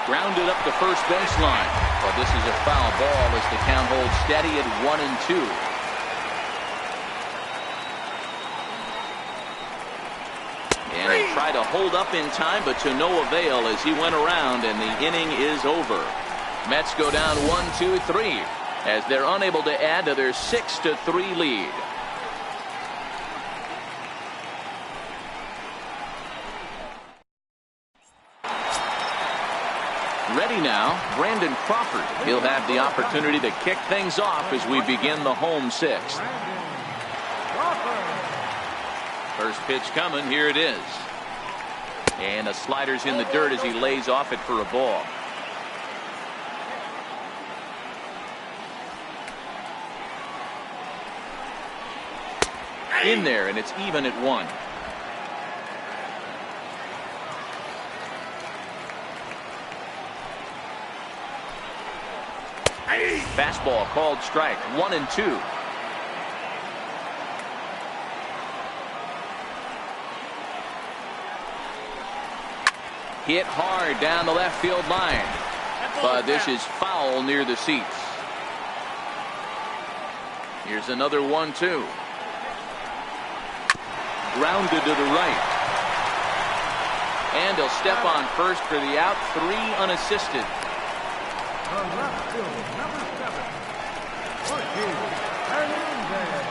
Grounded up the first baseline. But this is a foul ball as the count holds steady at 1-2. And he tried to hold up in time, but to no avail as he went around, and the inning is over. Mets go down 1-2-3. As they're unable to add to their 6-3 lead. Ready now, Brandon Crawford. He'll have the opportunity to kick things off as we begin the home sixth. First pitch coming, here it is. And a slider's in the dirt as he lays off it for a ball. In there, and it's even at 1. Fastball called strike. 1-2. Hit hard down the left field line, but this is foul near the seats. Here's another 1-2. Grounded to the right. And he'll step on first for the out. 3 unassisted.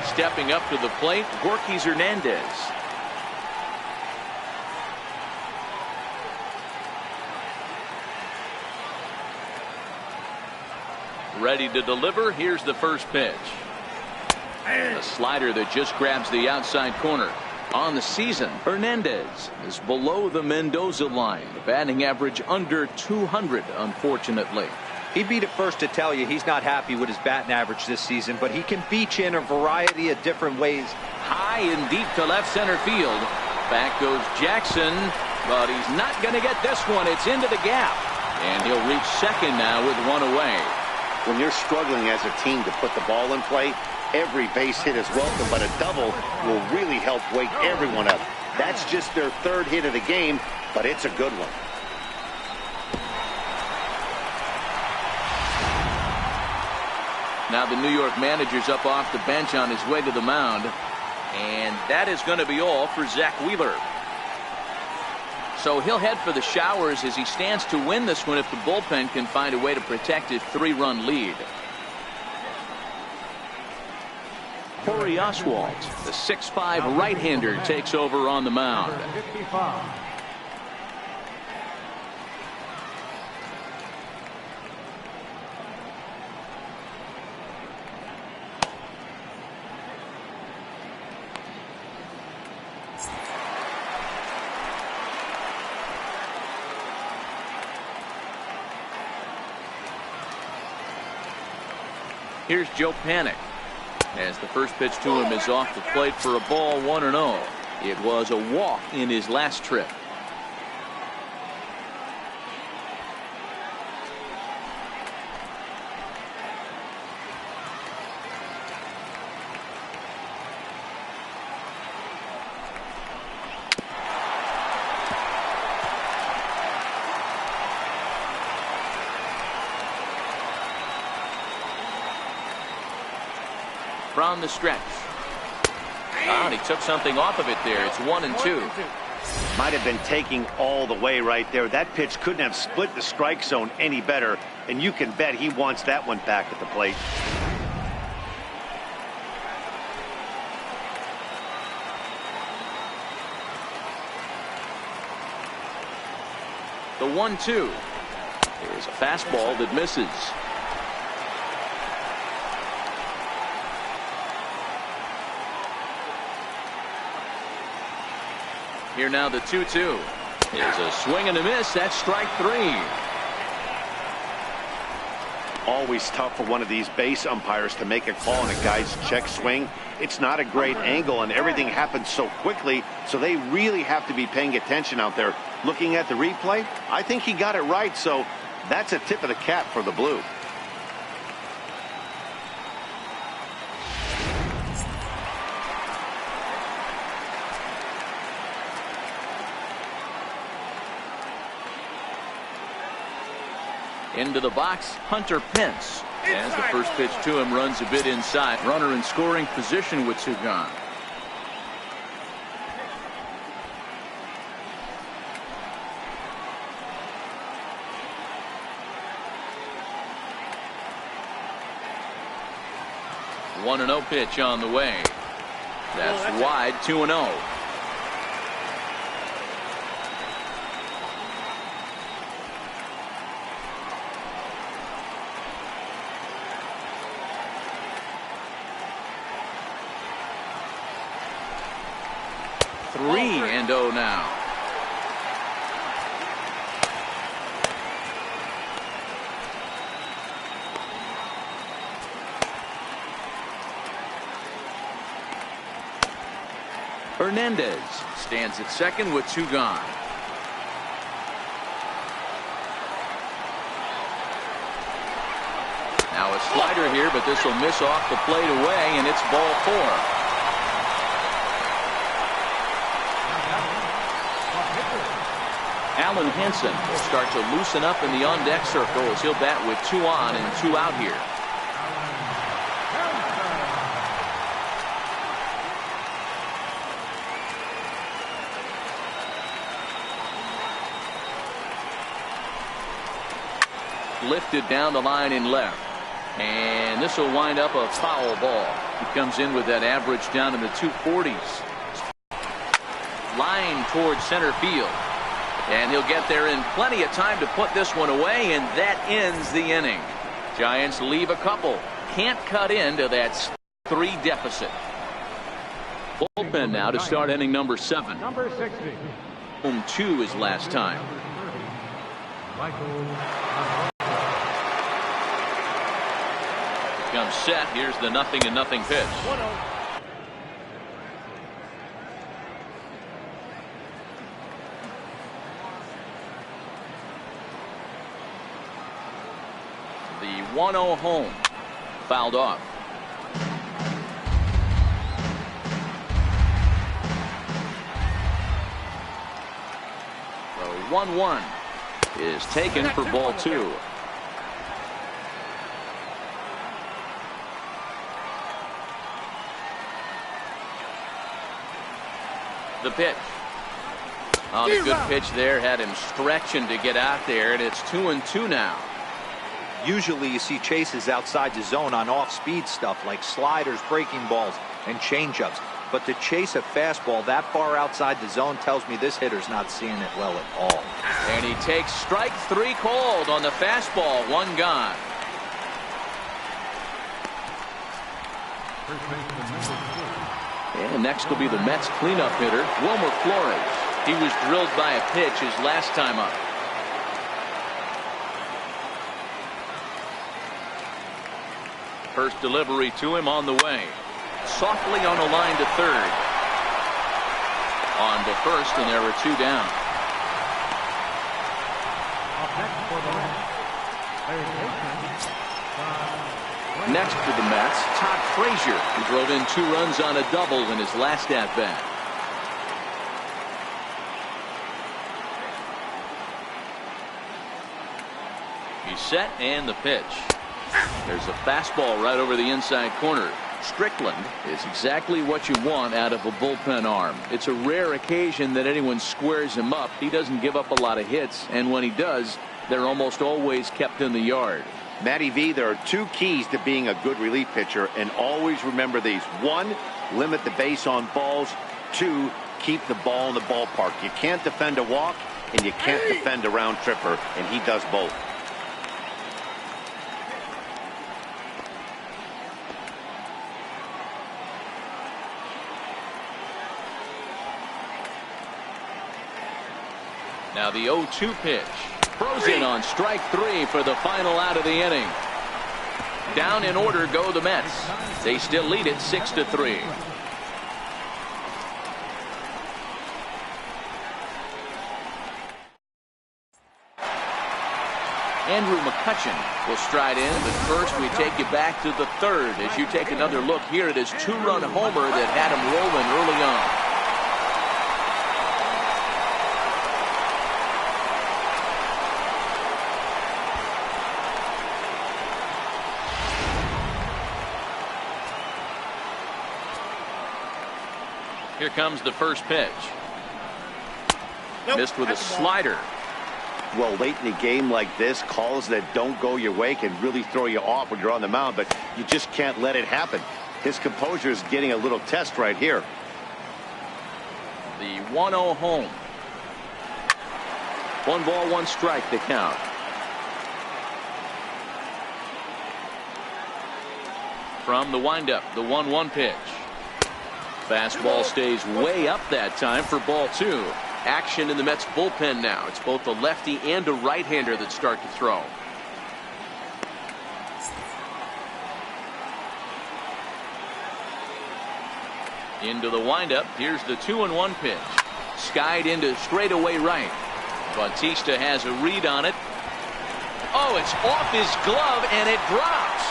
Stepping up to the plate, Gorky Hernandez. Ready to deliver. Here's the first pitch. A slider that just grabs the outside corner. On the season, Hernandez is below the Mendoza line. The batting average under 200, unfortunately. He'd be the first to tell you he's not happy with his batting average this season, but he can beat you in a variety of different ways. High and deep to left center field. Back goes Jackson, but he's not going to get this one. It's into the gap. And he'll reach second now with 1 away. When you're struggling as a team to put the ball in play, every base hit is welcome, but a double will really help wake everyone up. That's just their 3rd hit of the game, but it's a good one. Now the New York manager's up off the bench on his way to the mound. And that is going to be all for Zach Wheeler. So he'll head for the showers as he stands to win this one if the bullpen can find a way to protect his 3-run lead. Corey Oswalt, the 6'5" right-hander, takes over on the mound. 55. Here's Joe Panic as the first pitch to him is off the plate for a ball, 1-0. It was a walk in his last trip. From the stretch. And he took something off of it there. It's 1-2. Might have been taking all the way right there. That pitch couldn't have split the strike zone any better, and you can bet he wants that one back at the plate. The 1-2 is a fastball that misses. Here now the 2-2 is a swing and a miss. That's strike 3. Always tough for one of these base umpires to make a call on a guy's check swing. It's not a great angle, and everything happens so quickly, so they really have to be paying attention out there. Looking at the replay, I think he got it right, so that's a tip of the cap for the Blue. Into the box, Hunter Pence. As the first pitch to him runs a bit inside. Runner in scoring position with two gone. One 1-0 pitch on the way. That's wide. 2-0. Three and 0 now. Hernandez stands at second with two gone. Now a slider here, but this will miss off the plate away, and it's ball 4. Alan Hansen will start to loosen up in the on-deck circle as he'll bat with 2 on and 2 out here. Lifted down the line in left. And this will wind up a foul ball. He comes in with that average down in the 240s. Line towards center field. And he'll get there in plenty of time to put this one away, and that ends the inning. Giants leave a couple. Can't cut into that 3 deficit. Bullpen now to start inning number 7. Number 60. Home 2 is last time. Comes set. Here's the 0-0 pitch. 1-0. The 1-0 home. Fouled off. The 1-1 is taken for ball 2. The pitch. Oh, the good pitch there had him stretching to get out there, and it's 2-2 now. Usually you see chases outside the zone on off-speed stuff like sliders, breaking balls, and changeups. But to chase a fastball that far outside the zone tells me this hitter's not seeing it well at all. And he takes strike 3 called on the fastball. 1 gone. And next will be the Mets cleanup hitter, Wilmer Flores. He was drilled by a pitch his last time up. First delivery to him on the way. Softly on a line to third. On to first, and there were 2 down. Next for the Mets, Todd Frazier, who drove in 2 runs on a double in his last at-bat. He's set, and the pitch. There's a fastball right over the inside corner. Strickland is exactly what you want out of a bullpen arm. It's a rare occasion that anyone squares him up. He doesn't give up a lot of hits, and when he does, they're almost always kept in the yard. Matty V, there are 2 keys to being a good relief pitcher, and always remember these. 1, limit the base on balls. 2, keep the ball in the ballpark. You can't defend a walk, and you can't defend a round tripper, and he does both. Now the 0-2 pitch. Throws in on strike 3 for the final out of the inning. Down in order go the Mets. They still lead it 6-3. Andrew McCutchen will stride in, but first we take you back to the 3rd as you take another look here at his 2-run homer that had him rolling early on. Here comes the first pitch. Missed with a slider. Well, late in a game like this, calls that don't go your way can really throw you off when you're on the mound, but you just can't let it happen. His composure is getting a little test right here. The 1-0 home. 1 ball, 1 strike to count. From the windup, the 1-1 pitch. Fastball stays way up that time for ball 2. Action in the Mets bullpen now. It's both a lefty and a right-hander that start to throw. Into the windup. Here's the 2-1 pitch. Skied into straightaway right. Bautista has a read on it. Oh, it's off his glove and it drops.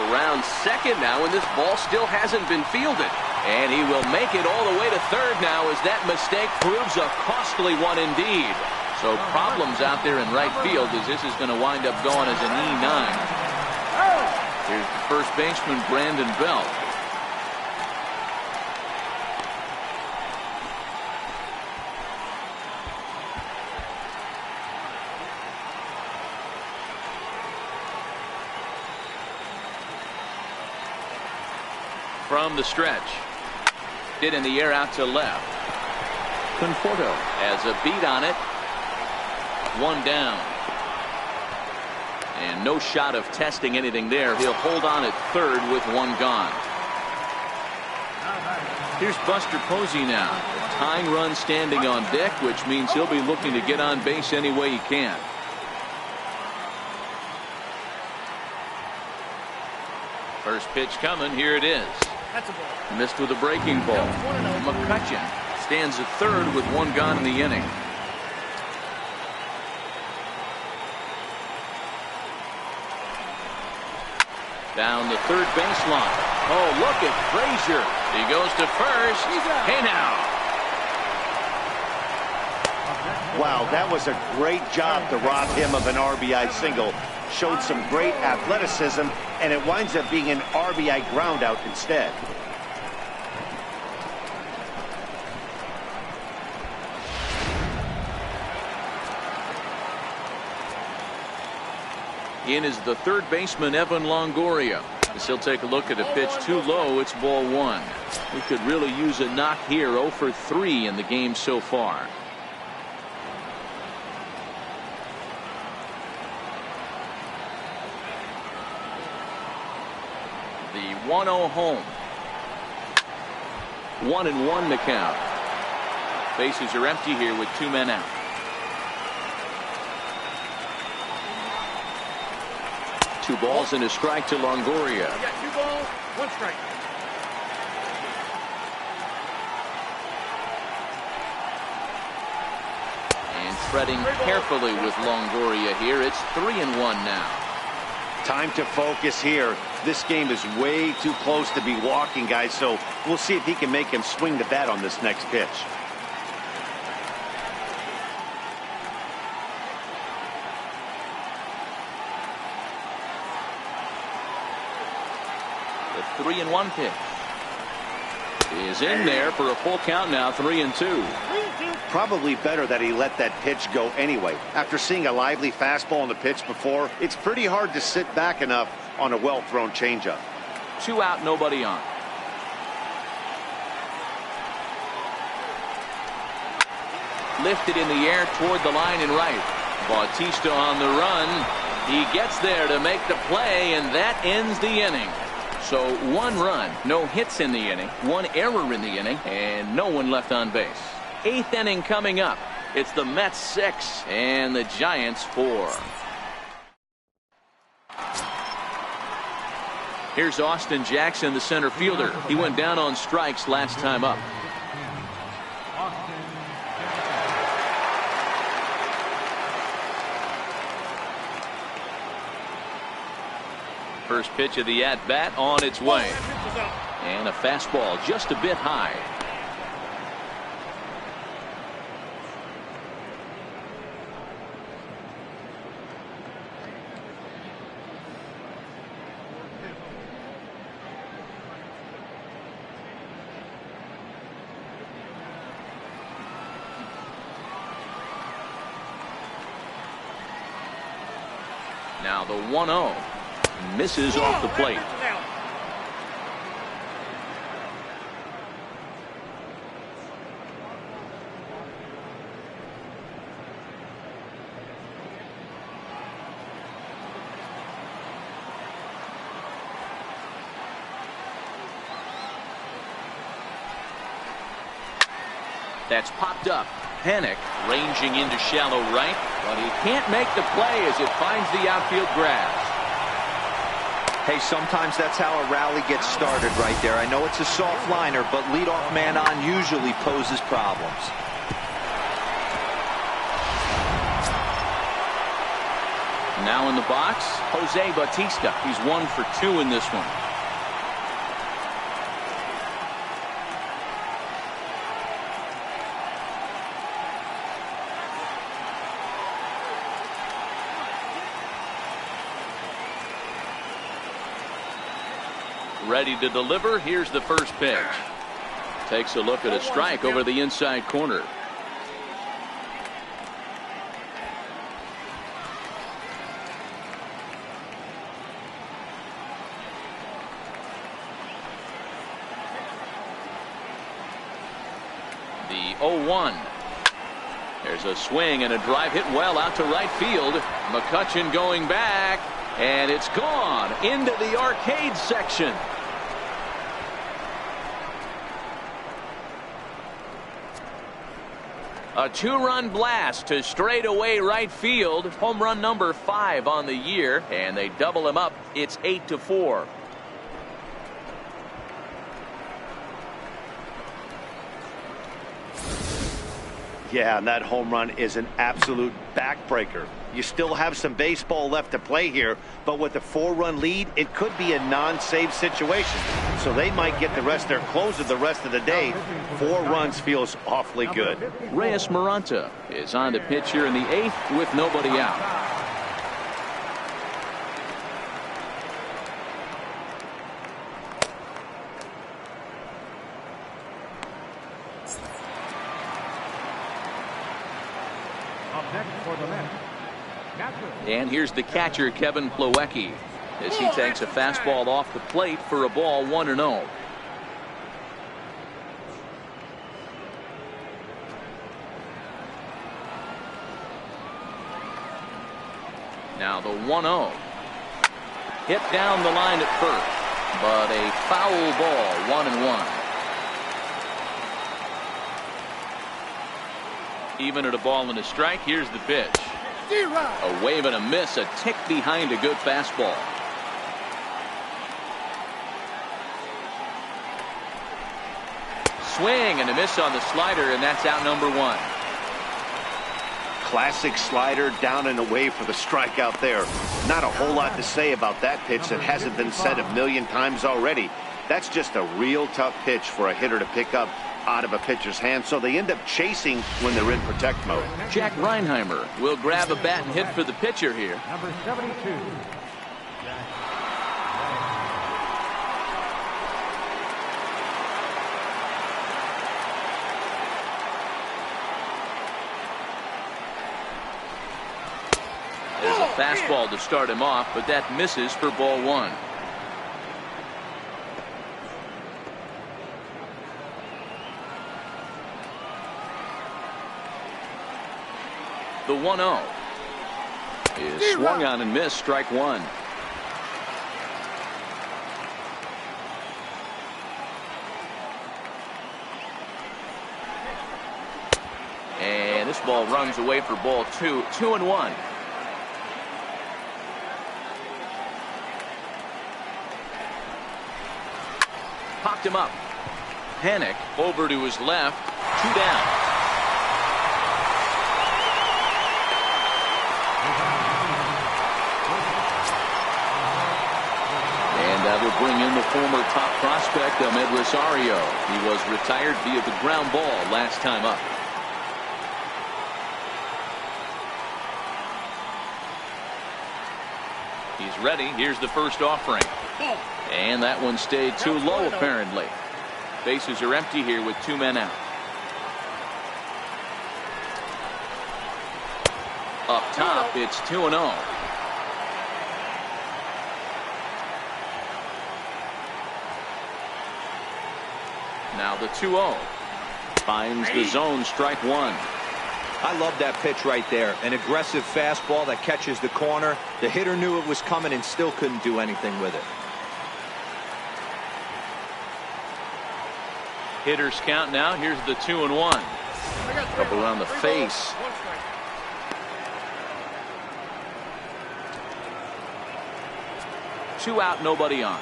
Around second now, and this ball still hasn't been fielded. And he will make it all the way to third now as that mistake proves a costly one indeed. So problems out there in right field as this is going to wind up going as an E9. Here's the first baseman, Brandon Belt. From the stretch. Hit in the air out to left. Conforto has a beat on it. 1 down. And no shot of testing anything there. He'll hold on at third with 1 gone. Here's Buster Posey now. A tying run standing on deck, which means he'll be looking to get on base any way he can. First pitch coming. Here it is. Missed with a breaking ball. McCutchen stands at third with 1 gone in the inning. Down the third baseline. Oh, look at Frazier. He goes to first. Hey now. Wow, that was a great job to rob him of an RBI single. Showed some great athleticism, and it winds up being an RBI groundout instead. In is the third baseman, Evan Longoria. As he'll take a look at a pitch too low. It's ball one. He could really use a knock here. 0 for 3 in the game so far. The 1-0 home. 1-1 to count. Bases are empty here with 2 men out. Two balls and a strike to Longoria. You got 2 balls, 1 strike. And treading carefully with Longoria here. It's 3-1 now. Time to focus here. This game is way too close to be walking, guys, so we'll see if he can make him swing the bat on this next pitch. The 3-1 pitch is in there for a full count now. 3-2. Probably better that he let that pitch go anyway. After seeing a lively fastball on the pitch before, it's pretty hard to sit back enough on a well-thrown changeup. 2 out, nobody on. Lifted in the air toward the line and right. Bautista on the run. He gets there to make the play, and that ends the inning. So 1 run, no hits in the inning, 1 error in the inning, and no one left on base. 8th inning coming up. It's the Mets 6 and the Giants 4. Here's Austin Jackson, the center fielder. He went down on strikes last time up. First pitch of the at-bat on its way. And a fastball just a bit high. Now the 1-0. Misses off the plate. That's popped up. Panic ranging into shallow right, but he can't make the play as it finds the outfield grass. Hey, sometimes that's how a rally gets started right there. I know it's a soft liner, but leadoff man on usually poses problems. Now in the box, Jose Bautista. He's 1 for 2 in this one. Ready to deliver. Here's the first pitch. Takes a look at a strike over the inside corner. The 0-1. There's a swing and a drive hit well out to right field. McCutchen going back, and it's gone into the arcade section. A 2-run blast to straightaway right field. Home run number 5 on the year, and they double him up. It's 8-4. Yeah, and that home run is an absolute backbreaker. You still have some baseball left to play here, but with a 4-run lead, it could be a non-save situation. So they might get the rest their closer the rest of the day. 4 runs feels awfully good. Reyes Maranta is on to pitch here in the 8th with nobody out. Up next for the Mets, And here's the catcher, Kevin Plawecki, as he takes a fastball off the plate for a ball, 1-0. Now the 1-0. Hit down the line at first, but a foul ball, 1-1. Even at a ball and a strike, here's the pitch. A wave and a miss, a tick behind a good fastball. Swing and a miss on the slider, and that's out number 1. Classic slider, down and away for the strikeout there. Not a whole lot to say about that pitch that hasn't been said a million times already. That's just a real tough pitch for a hitter to pick up out of a pitcher's hand, so they end up chasing when they're in protect mode. Jack Reinheimer will grab a bat and hit for the pitcher here. Number 72. There's a fastball to start him off, but that misses for ball 1. The 1-0 is swung on and missed, strike 1. And this ball runs away for ball 2, 2-1. Popped him up. Panic over to his left, 2 down. That will bring in the former top prospect, Ahmed Rosario. He was retired via the ground ball last time up. He's ready. Here's the first offering. And that one stayed too low, apparently. Bases are empty here with 2 men out. Up top, it's 2-0. Now the 2-0. Finds the zone, strike 1. I love that pitch right there. An aggressive fastball that catches the corner. The hitter knew it was coming and still couldn't do anything with it. Hitters count now. Here's the 2-1. Up around the face. Two out, nobody on.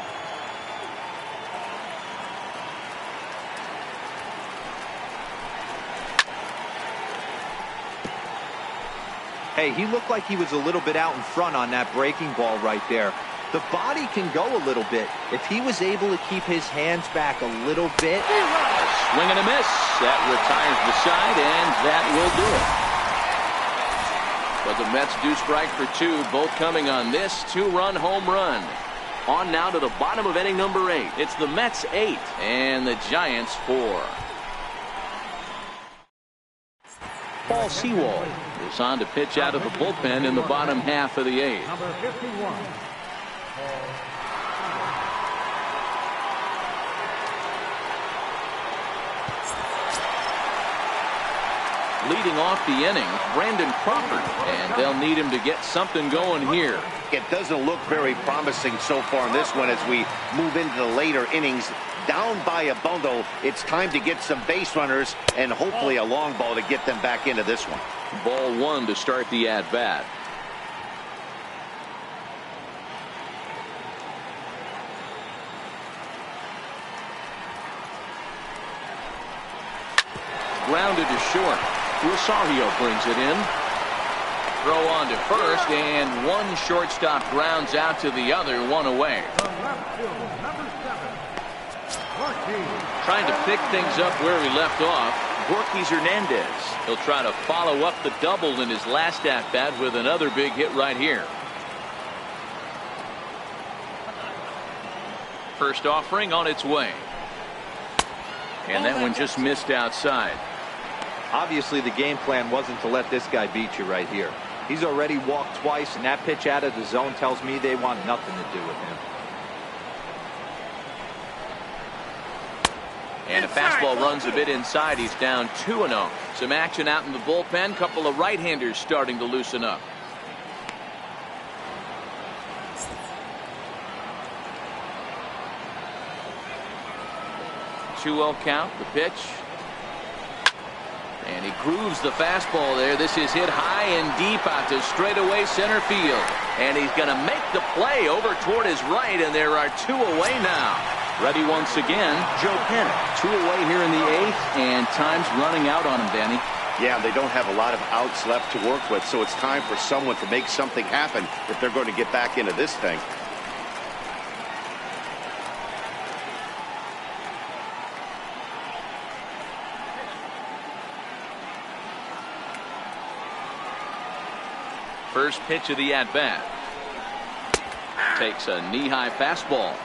Hey, he looked like he was a little bit out in front on that breaking ball right there. The body can go a little bit. If he was able to keep his hands back a little bit. Swing and a miss. That retires the side, and that will do it. But the Mets do strike for 2, both coming on this 2-run home run. On now to the bottom of inning number 8. It's the Mets 8 and the Giants 4. Paul Sewald is on to pitch out of the bullpen in the bottom half of the 8th. Number 51. Leading off the inning, Brandon Crawford, and they'll need him to get something going here. It doesn't look very promising so far in this one as we move into the later innings. Down by a bundle, it's time to get some base runners and hopefully a long ball to get them back into this one. Ball 1 to start the at-bat. Grounded to short. Rosario brings it in. Throw on to first, and one shortstop grounds out to the other, 1 away. Trying to pick things up where he left off, Borges Hernandez. He'll try to follow up the double in his last at-bat with another big hit right here. First offering on its way. And that one just missed outside. Obviously, the game plan wasn't to let this guy beat you right here. He's already walked twice, and that pitch out of the zone tells me they want nothing to do with him. And a fastball runs a bit inside. He's down 2-0. Some action out in the bullpen. Couple of right-handers starting to loosen up. 2-0 count. The pitch. And he grooves the fastball there. This is hit high and deep out to straightaway center field. And he's going to make the play over toward his right, and there are 2 away now. Ready once again, Joe Penn. 2 away here in the 8th, and time's running out on him, Danny. Yeah, they don't have a lot of outs left to work with, so it's time for someone to make something happen if they're going to get back into this thing. First pitch of the at-bat. Takes a knee-high fastball.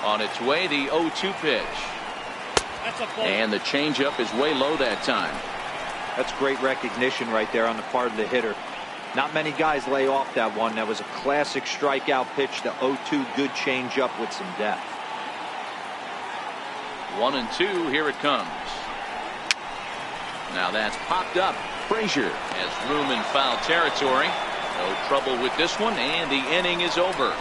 On its way, the 0-2 pitch. And the changeup is way low that time. That's great recognition right there on the part of the hitter. Not many guys lay off that one. That was a classic strikeout pitch. The 0-2 good changeup with some depth. 1-2. Here it comes. Now that's popped up. Frazier has room in foul territory. No trouble with this one, and the inning is over.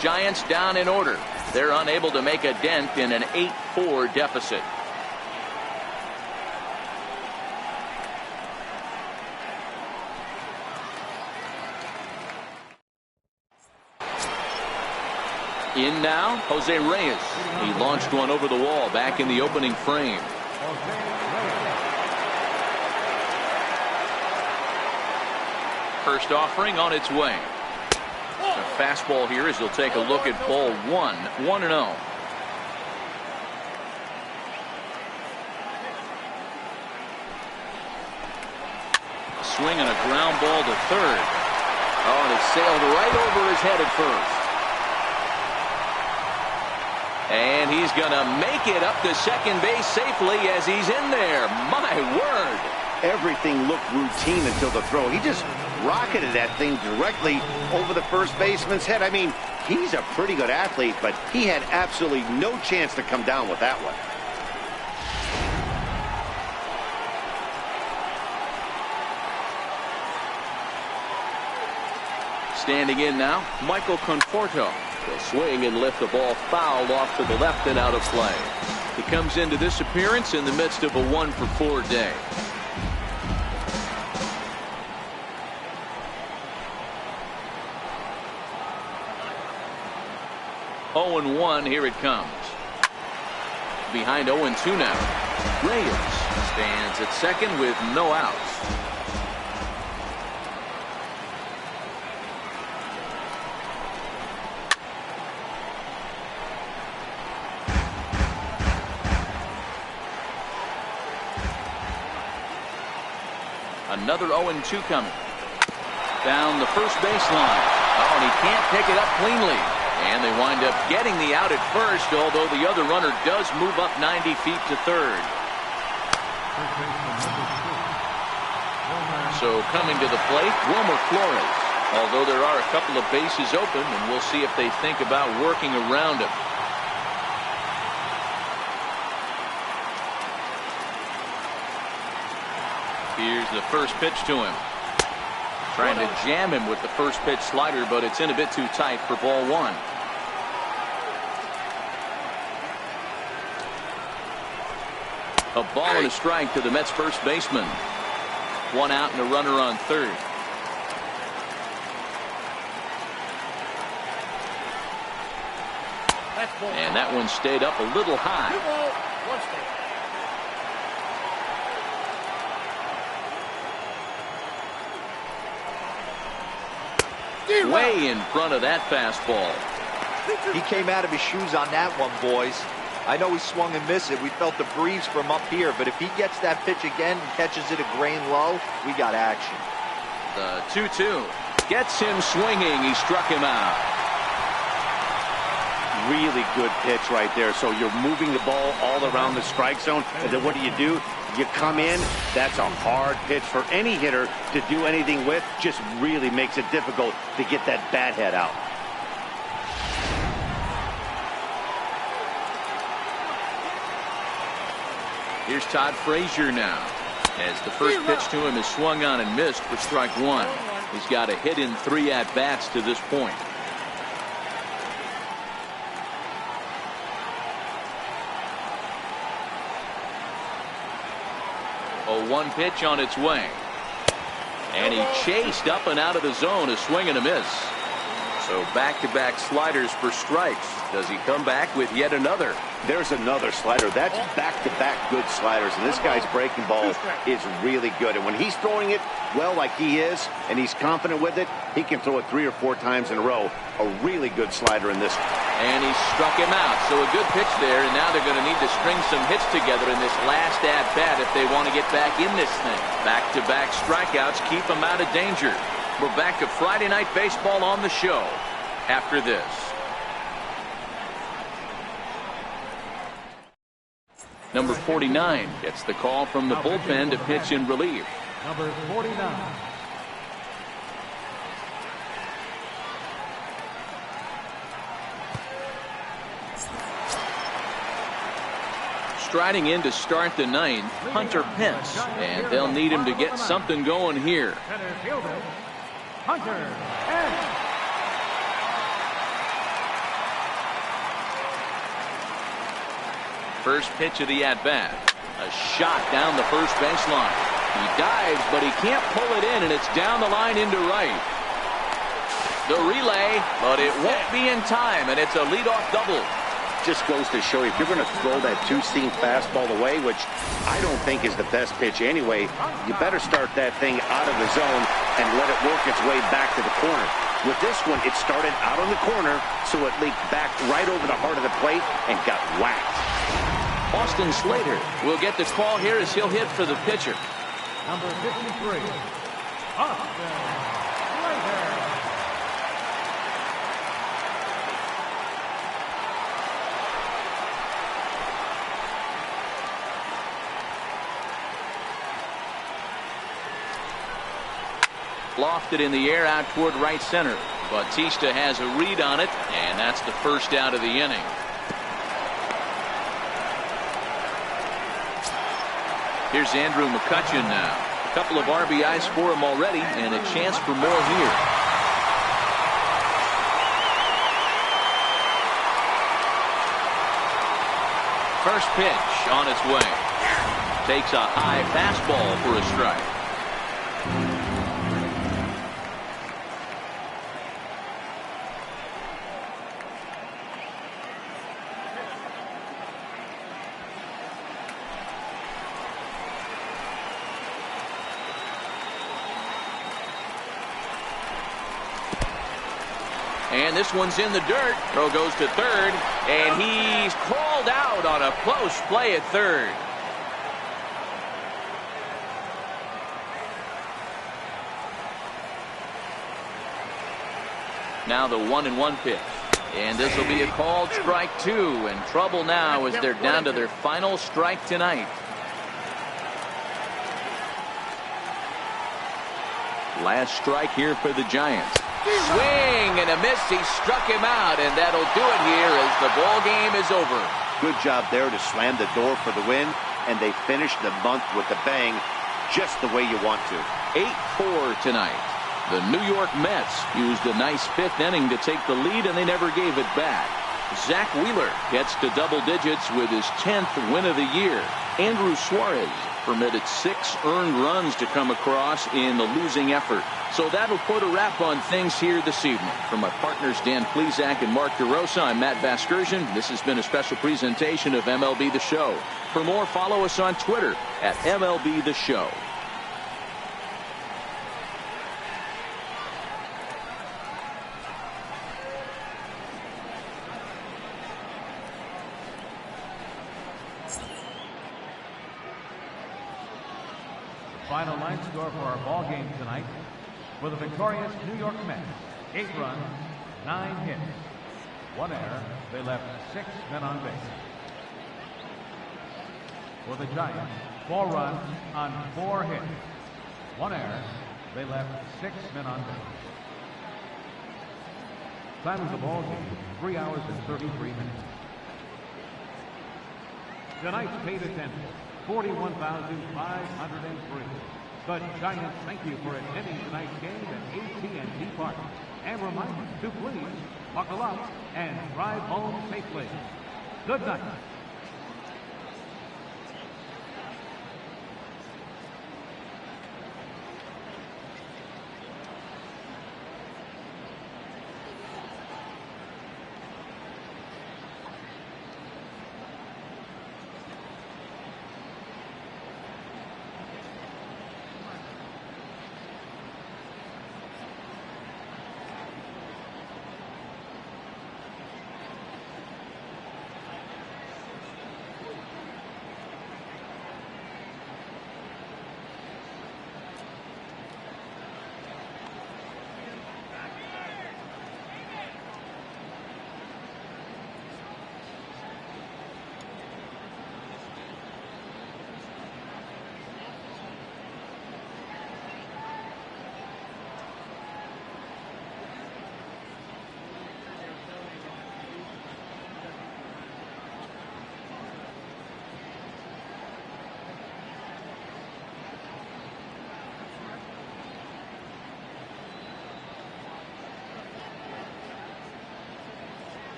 Giants down in order. They're unable to make a dent in an 8-4 deficit. In now, Jose Reyes. He launched one over the wall back in the opening frame. First offering on its way. A fastball here as he'll take a look at ball 1. 1-0. Swing and a ground ball to third. Oh, and it sailed right over his head at first. And he's going to make it up to second base safely as he's in there. My word. Everything looked routine until the throw. He just rocketed that thing directly over the first baseman's head. I mean, he's a pretty good athlete, but he had absolutely no chance to come down with that one. Standing in now, Michael Conforto. He'll swing and lift the ball foul off to the left and out of play. He comes into this appearance in the midst of a 1-for-4 day. Oh and 1, here it comes. Behind 0-2 now. Reyes stands at second with no outs. Another 0-2 coming. Down the first baseline. Oh, and he can't pick it up cleanly. And they wind up getting the out at first, although the other runner does move up 90 feet to third. So coming to the plate, Wilmer Flores. Although there are a couple of bases open, and we'll see if they think about working around him. Here's the first pitch to him. Trying to jam him with the first pitch slider, but it's in a bit too tight for ball 1. A ball and a strike to the Mets first baseman. 1 out and a runner on third. And that one stayed up a little high. 2-1 strike. Way in front of that fastball. He came out of his shoes on that one, boys. I know he swung and missed it. We felt the breeze from up here, but if he gets that pitch again and catches it a grain low, we got action. The 2-2 gets him swinging. He struck him out. Really good pitch right there. So you're moving the ball all around the strike zone, and then what do? You come in. That's a hard pitch for any hitter to do anything with. Just really makes it difficult to get that bat head out. Here's Todd Frazier now, as the first pitch to him is swung on and missed for strike one. He's got a hit in 3 at-bats to this point. 0-1 pitch on its way. And he chased up and out of the zone, a swing and a miss. So back-to-back sliders for strikes. Does he come back with yet another? There's another slider. That's back-to-back good sliders. And this guy's breaking ball is really good. And when he's throwing it well like he is, and he's confident with it, he can throw it 3 or 4 times in a row. A really good slider in this one. And he struck him out. So a good pitch there, and now they're going to need to string some hits together in this last at-bat if they want to get back in this thing. Back-to-back strikeouts keep them out of danger. We're back to Friday Night Baseball on the show after this. Number 49 gets the call from the bullpen to pitch in relief. Number 49. Striding in to start the 9th, Hunter Pence, and they'll need him to get something going here. Center fielder, Hunter Pence. First pitch of the at-bat. A shot down the first baseline. He dives, but he can't pull it in, and it's down the line into right. The relay, but it won't be in time, and it's a leadoff double. Just goes to show you, if you're going to throw that 2-seam fastball away, which I don't think is the best pitch anyway, you better start that thing out of the zone and let it work its way back to the corner. With this one, it started out on the corner, so it leaked back right over the heart of the plate and got whacked. Austin Slater will get the call here as he'll hit for the pitcher. Number 53, Austin Slater. Lofted in the air out toward right center. Bautista has a read on it, and that's the first out of the inning. Here's Andrew McCutchen now. A couple of RBIs for him already, and a chance for more here. First pitch on its way. Takes a high fastball for a strike. And this one's in the dirt. Throw goes to third, and he's called out on a close play at third. Now the 1-1 pitch. And this will be a called strike 2, and trouble now as they're down to their final strike tonight. Last strike here for the Giants. Swing and a miss. He struck him out, and that'll do it here as the ball game is over. Good job there to slam the door for the win, and they finished the month with a bang, just the way you want to. 8-4 tonight. The New York Mets used a nice 5th inning to take the lead, and they never gave it back. Zach Wheeler gets to double digits with his 10th win of the year. Andrew Suarez permitted 6 earned runs to come across in the losing effort. So that'll put a wrap on things here this evening. For my partners Dan Plesac and Mark DeRosa, I'm Matt Vasgersian. This has been a special presentation of MLB The Show. For more, follow us on Twitter at MLB The Show. Final line score for our ball game tonight. For the victorious New York Mets, 8 runs, 9 hits, 1 error. They left 6 men on base. For the Giants, 4 runs on 4 hits, 1 error. They left 6 men on base. Time of the ball game, 3 hours and 33 minutes. Tonight's paid attendance, 41,503. The Giants thank you for attending tonight's game at AT&T Park. And remind you to please buckle up and drive home safely. Good night.